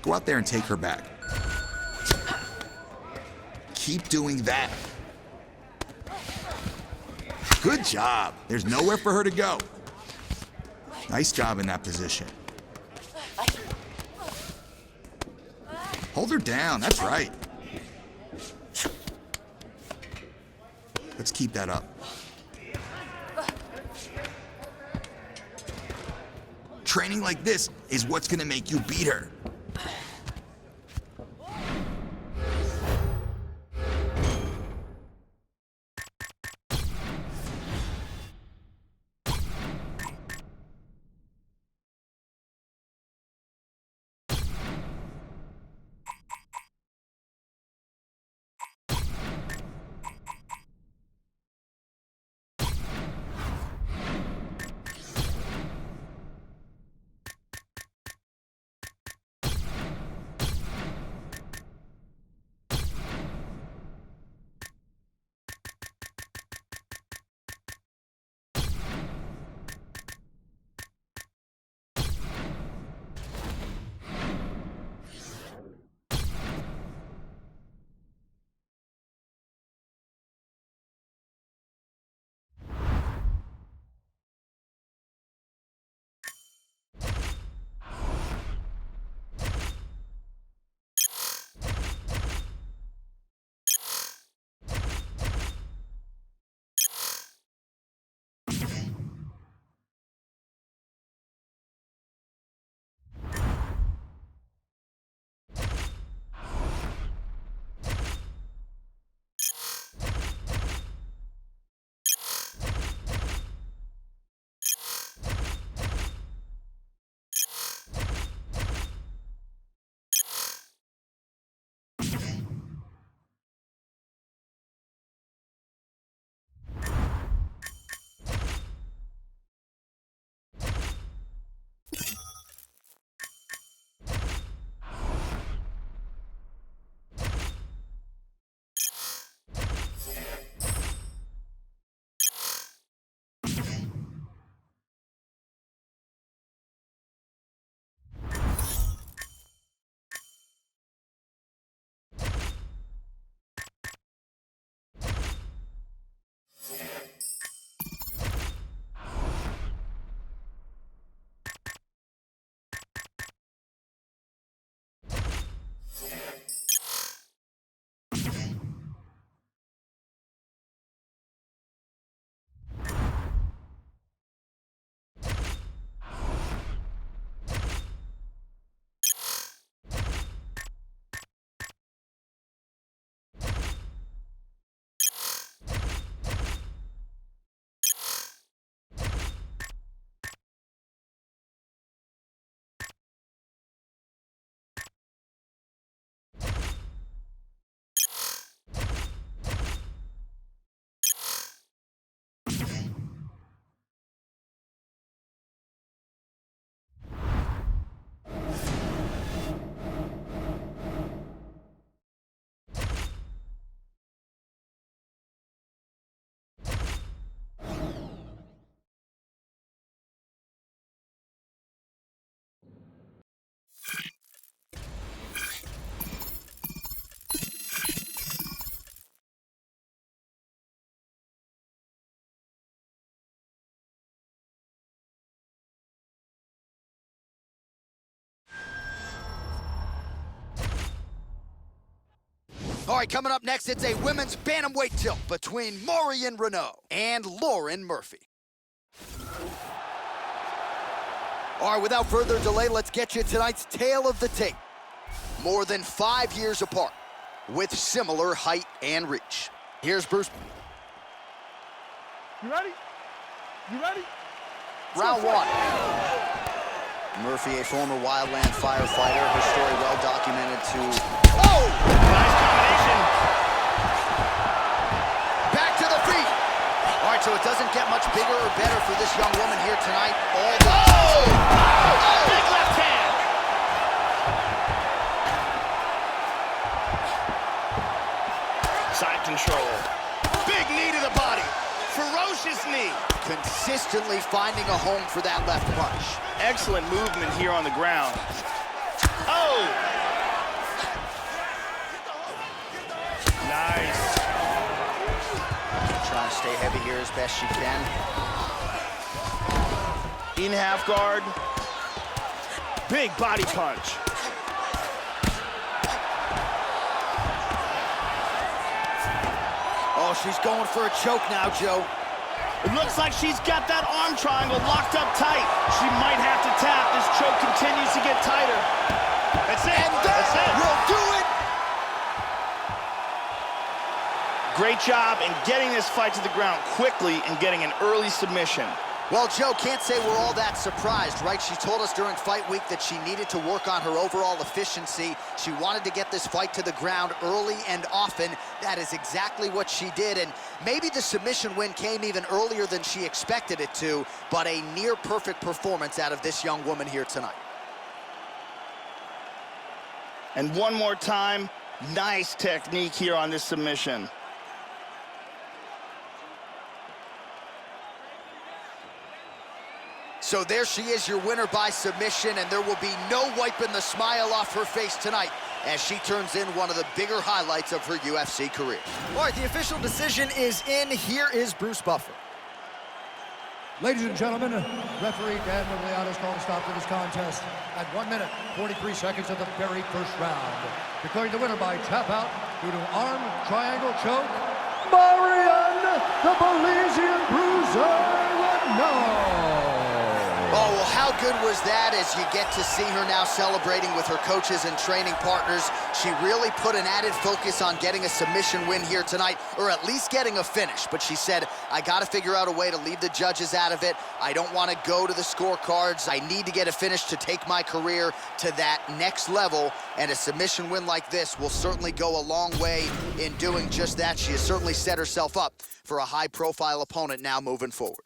Go out there and take her back. Keep doing that. Good job. There's nowhere for her to go. Nice job in that position. Hold her down, that's right. Let's keep that up. Training like this is what's gonna make you beat her. All right, coming up next, it's a women's bantamweight tilt between Marion Reneau and Lauren Murphy. All right, without further delay, let's get you tonight's tale of the tape. More than 5 years apart, with similar height and reach. Here's Bruce. You ready? You ready? Round one. Murphy, a former wildland firefighter, her story well documented to... Oh! Nice combination. Back to the feet. All right, so it doesn't get much bigger or better for this young woman here tonight. All the... Oh! Big left hand. Side control. Big knee to the body. Ferocious knee. Consistently finding a home for that left punch. Excellent movement here on the ground. Oh! Nice. Trying to stay heavy here as best she can. In half guard. Big body punch. Oh, she's going for a choke now, Joe. It looks like she's got that arm triangle locked up tight. She might have to tap. choke continues to get tighter. That's it. And That's that it. will do it. Great job in getting this fight to the ground quickly and getting an early submission. Well, Joe, can't say we're all that surprised, right? She told us during fight week that she needed to work on her overall efficiency. She wanted to get this fight to the ground early and often. That is exactly what she did, and maybe the submission win came even earlier than she expected it to, but a near-perfect performance out of this young woman here tonight. And one more time, nice technique here on this submission. So there she is, your winner by submission, and there will be no wiping the smile off her face tonight as she turns in one of the bigger highlights of her UFC career. All right, the official decision is in. Here is Bruce Buffer. Ladies and gentlemen, referee Dan Mergliata has called a stop to this contest at 1 minute, 43 seconds of the very first round. Declaring the winner by tap out due to arm triangle choke, Marion, the Belizean Bruiser, Reneau. Oh, well, how good was that as you get to see her now celebrating with her coaches and training partners. She really put an added focus on getting a submission win here tonight, or at least getting a finish. But she said, I got to figure out a way to leave the judges out of it. I don't want to go to the scorecards. I need to get a finish to take my career to that next level. And a submission win like this will certainly go a long way in doing just that. She has certainly set herself up for a high-profile opponent now moving forward.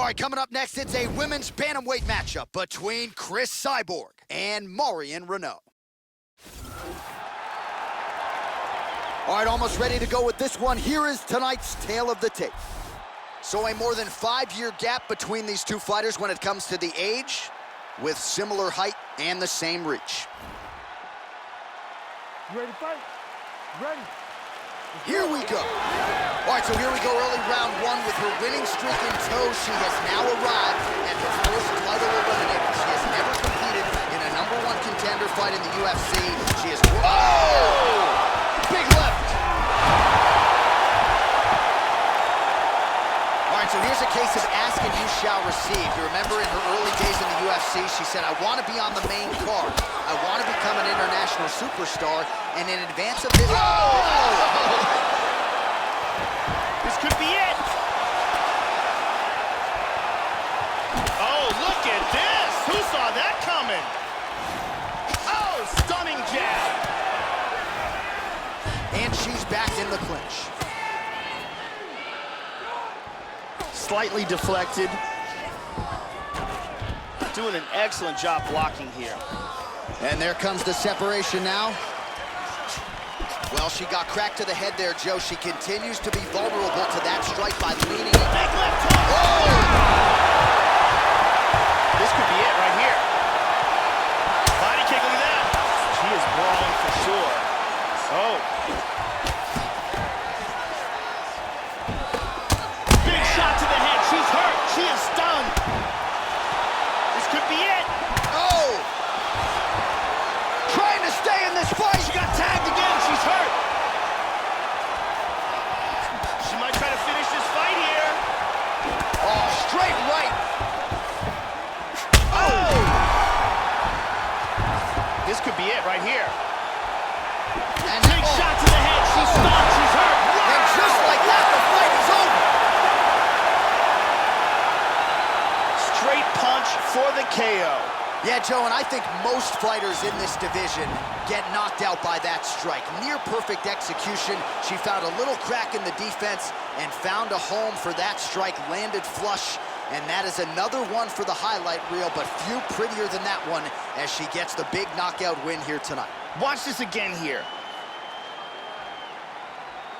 All right, coming up next, it's a women's bantamweight matchup between Chris Cyborg and Marion Reneau. All right, almost ready to go with this one. Here is tonight's tale of the tape. So a more than 5-year gap between these two fighters when it comes to the age, with similar height and the same reach. You ready to fight? Ready. Here we go. All right, so here we go, early round one with her winning streak in tow. She has now arrived at her first title eliminator. She has never competed in a #1 contender fight in the UFC. She is... Oh! Big left. All right, so here's a case of ask and you shall receive. You remember in her early days in the UFC, she said, I want to be on the main card. I want to become an international superstar. And in advance of this... Oh! This could be it. Oh, look at this. Who saw that coming? Oh, stunning jab. And she's back in the clinch. Slightly deflected. Doing an excellent job blocking here. And there comes the separation now. Well, she got cracked to the head there, Joe. She continues to be vulnerable to that strike by leaning. Big left hook. Oh! This could be it right here. Body kick, look at that. She is brawling for sure. Oh. Big shot to the head. She's hurt. She is stunned. This could be it. Oh! Trying to stay in this fight. She got tagged again. She's hurt. She might try to finish this fight here. Oh, straight right. Oh! This could be it right here. And Big shot to the head. She's stunned. She's hurt. And just like that, the fight is over. Straight punch for the KO. Yeah, Joe, and I think most fighters in this division get knocked out by that strike. Near perfect execution. She found a little crack in the defense and found a home for that strike, landed flush, and that is another one for the highlight reel, but few prettier than that one as she gets the big knockout win here tonight. Watch this again here.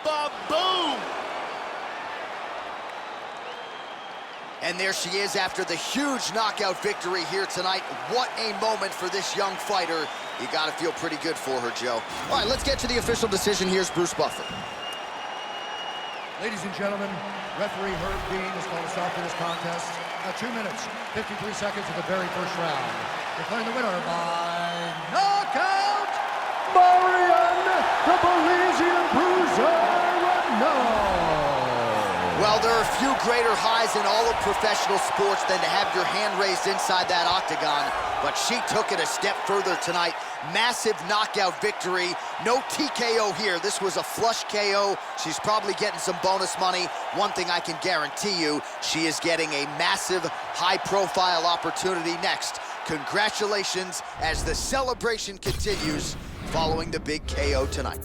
Ba-boom! And there she is after the huge knockout victory here tonight. What a moment for this young fighter. You gotta feel pretty good for her, Joe. All right, let's get to the official decision. Here's Bruce Buffer. Ladies and gentlemen, referee Herb Dean has called a stop to this contest at 2 minutes, 53 seconds of the very first round. Declaring the winner by knockout, Marion, the Belizean Bruiser Reneau. Well, there are few greater highs in all of professional sports than to have your hand raised inside that octagon, but she took it a step further tonight. Massive knockout victory. No TKO here. This was a flush KO. She's probably getting some bonus money. One thing I can guarantee you, she is getting a massive, high-profile opportunity next. Congratulations as the celebration continues following the big KO tonight.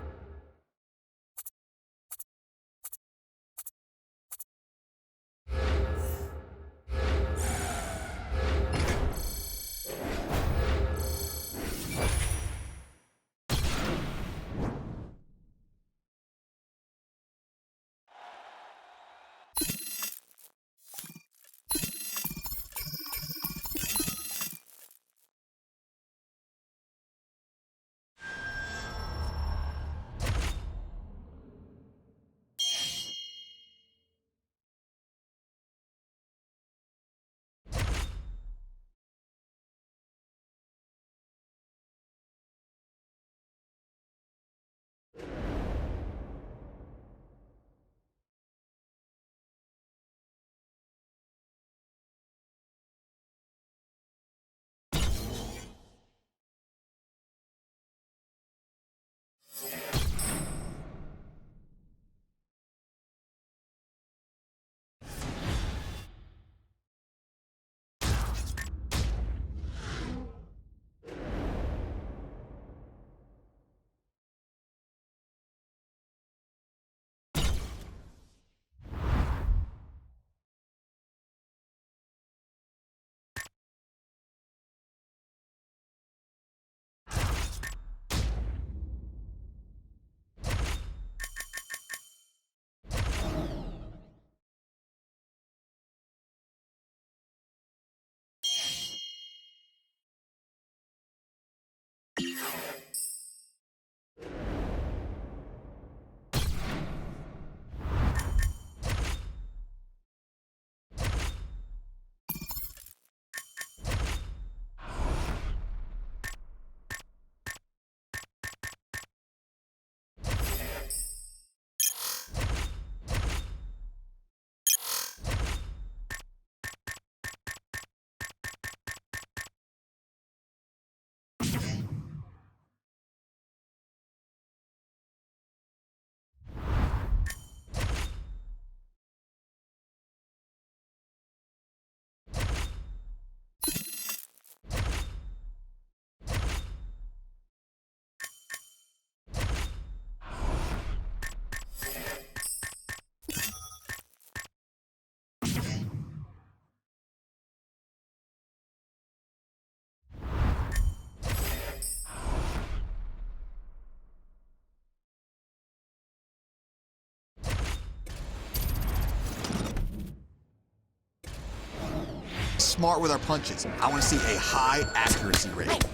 Smart with our punches. I want to see a high accuracy rate.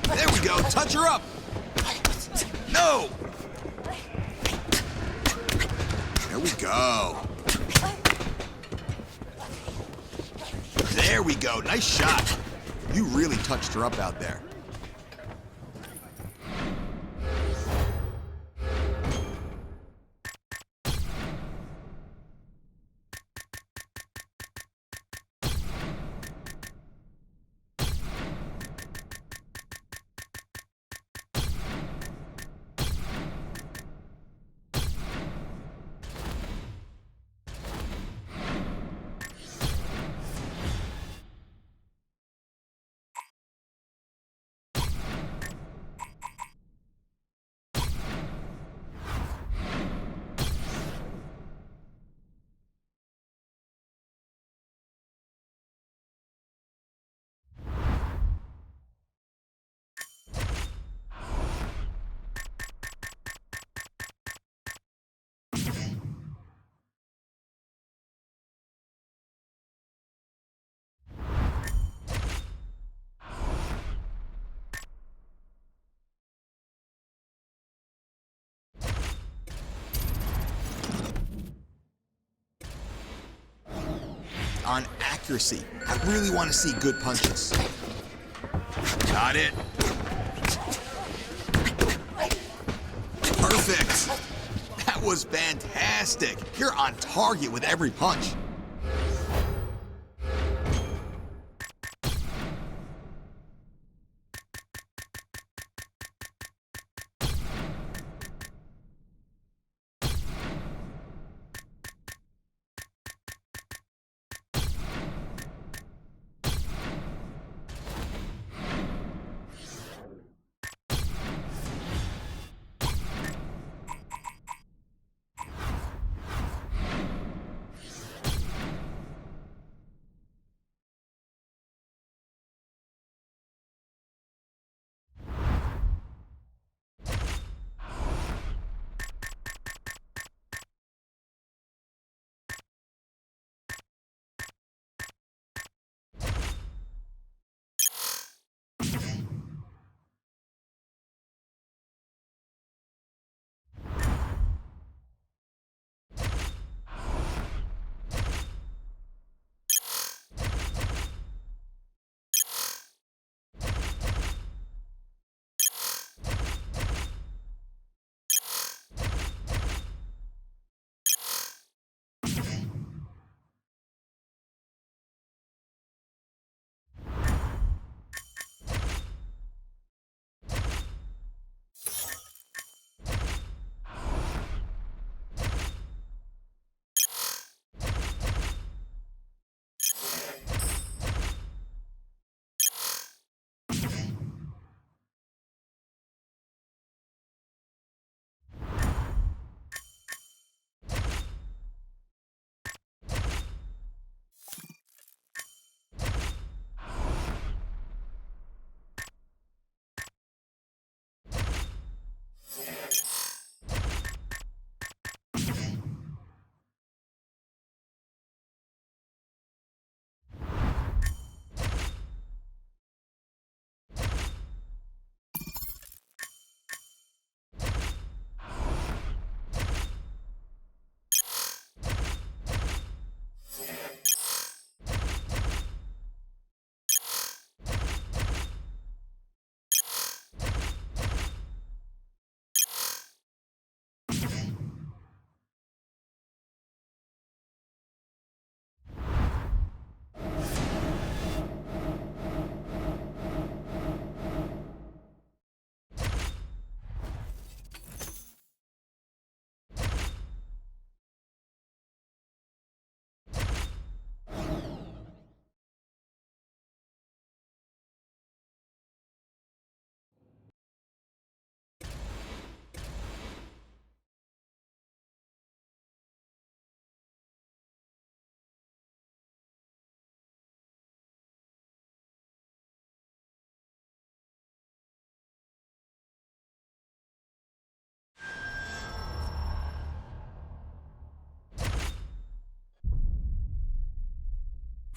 There we go. Touch her up. No. There we go. There we go. Nice shot. You really touched her up out there. On accuracy, I really want to see good punches. Got it. Perfect. That was fantastic. You're on target with every punch.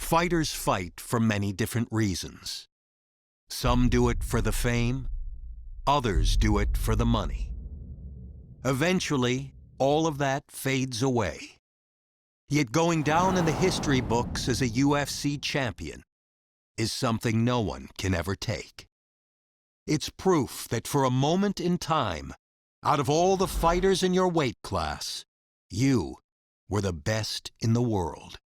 Fighters fight for many different reasons. Some do it for the fame, others do it for the money. Eventually, all of that fades away. Yet going down in the history books as a UFC champion is something no one can ever take. It's proof that for a moment in time, out of all the fighters in your weight class, you were the best in the world.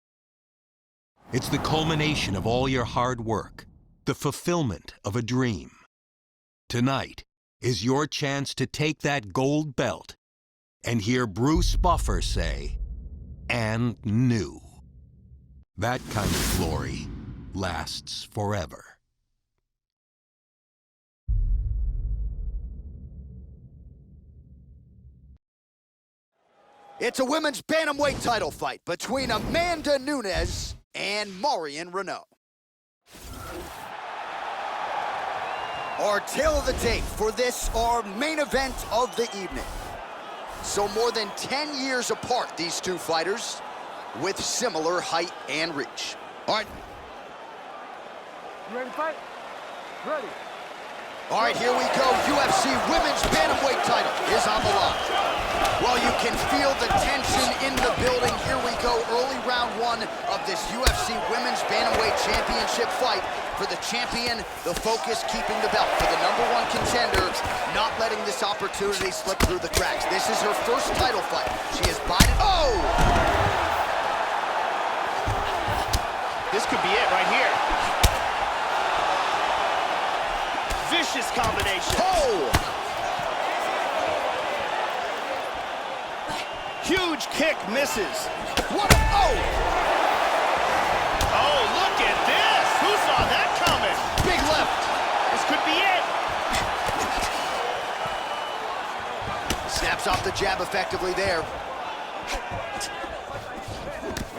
It's the culmination of all your hard work, the fulfillment of a dream. Tonight is your chance to take that gold belt and hear Bruce Buffer say, "And new." That kind of glory lasts forever. It's a women's bantamweight title fight between Amanda Nunes and Marion Reneau. Our tale of the tape for this, our main event of the evening. So more than 10 years apart, these two fighters, with similar height and reach. All right. You ready to fight? Ready. All right, here we go. UFC Women's Bantamweight title is on the line. Well, you can feel the tension in the building. Here we go, early round one of this UFC Women's Bantamweight Championship fight. For the champion, the focus keeping the belt. For the #1 contender, not letting this opportunity slip through the cracks. This is her first title fight. She has bided. Oh! This could be it right here. Vicious combination. Oh! Huge kick misses. What? Oh! Oh, look at this. Who saw that coming? Big left. This could be it. Snaps off the jab effectively there.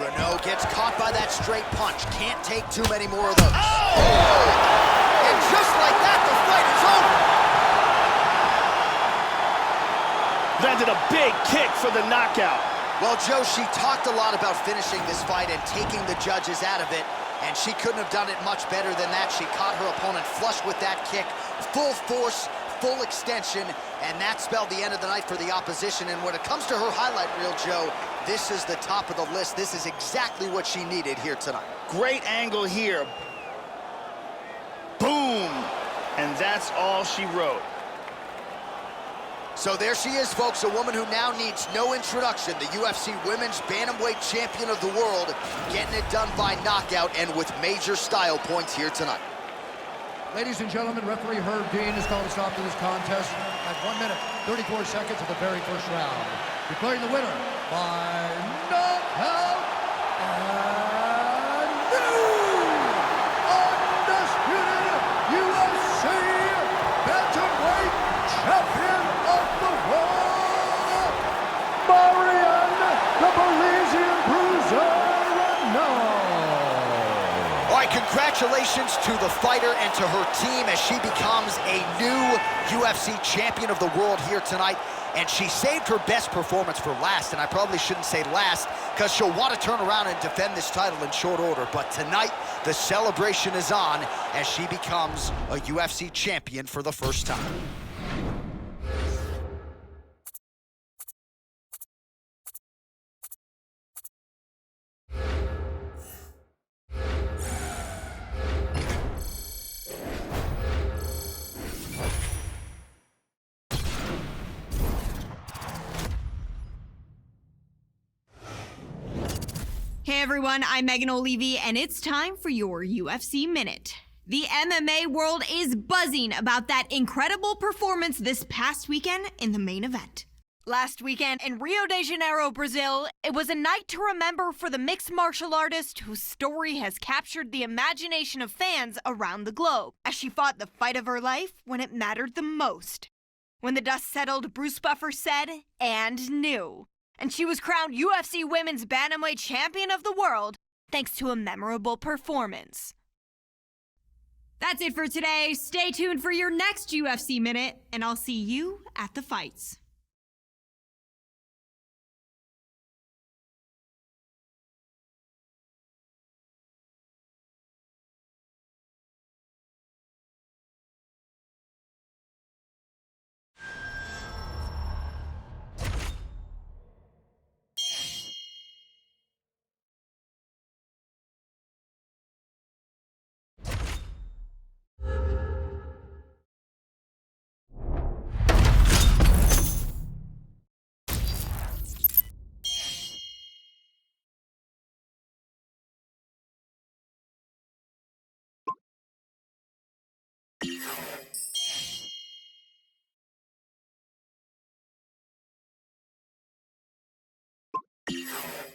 Reneau gets caught by that straight punch. Can't take too many more of those. Oh! And just like that, the fight is over. Landed a big kick for the knockout. Well, Joe, she talked a lot about finishing this fight and taking the judges out of it, and she couldn't have done it much better than that. She caught her opponent flush with that kick, full force, full extension, and that spelled the end of the night for the opposition. And when it comes to her highlight reel, Joe, this is the top of the list. This is exactly what she needed here tonight. Great angle here. Boom! And that's all she wrote. So there she is, folks, a woman who now needs no introduction, the UFC Women's Bantamweight Champion of the world, getting it done by knockout and with major style points here tonight. Ladies and gentlemen, referee Herb Dean has called a stop to this contest at 1 minute, 34 seconds of the very first round. Declaring the winner by knockout and new undisputed UFC Bantamweight Champion of the world, Marion the Belizean Bruiser Reneau. All right, congratulations to the fighter and to her team as she becomes a new UFC champion of the world here tonight. And she saved her best performance for last, and I probably shouldn't say last, because she'll want to turn around and defend this title in short order. But tonight, the celebration is on as she becomes a UFC champion for the first time. Hey everyone, I'm Megan O'Leary, and it's time for your UFC Minute. The MMA world is buzzing about that incredible performance this past weekend in the main event. Last weekend in Rio de Janeiro, Brazil, it was a night to remember for the mixed martial artist whose story has captured the imagination of fans around the globe as she fought the fight of her life when it mattered the most. When the dust settled, Bruce Buffer said, "And new." And she was crowned UFC Women's Bantamweight Champion of the world thanks to a memorable performance. That's it for today. Stay tuned for your next UFC Minute, and I'll see you at the fights. now.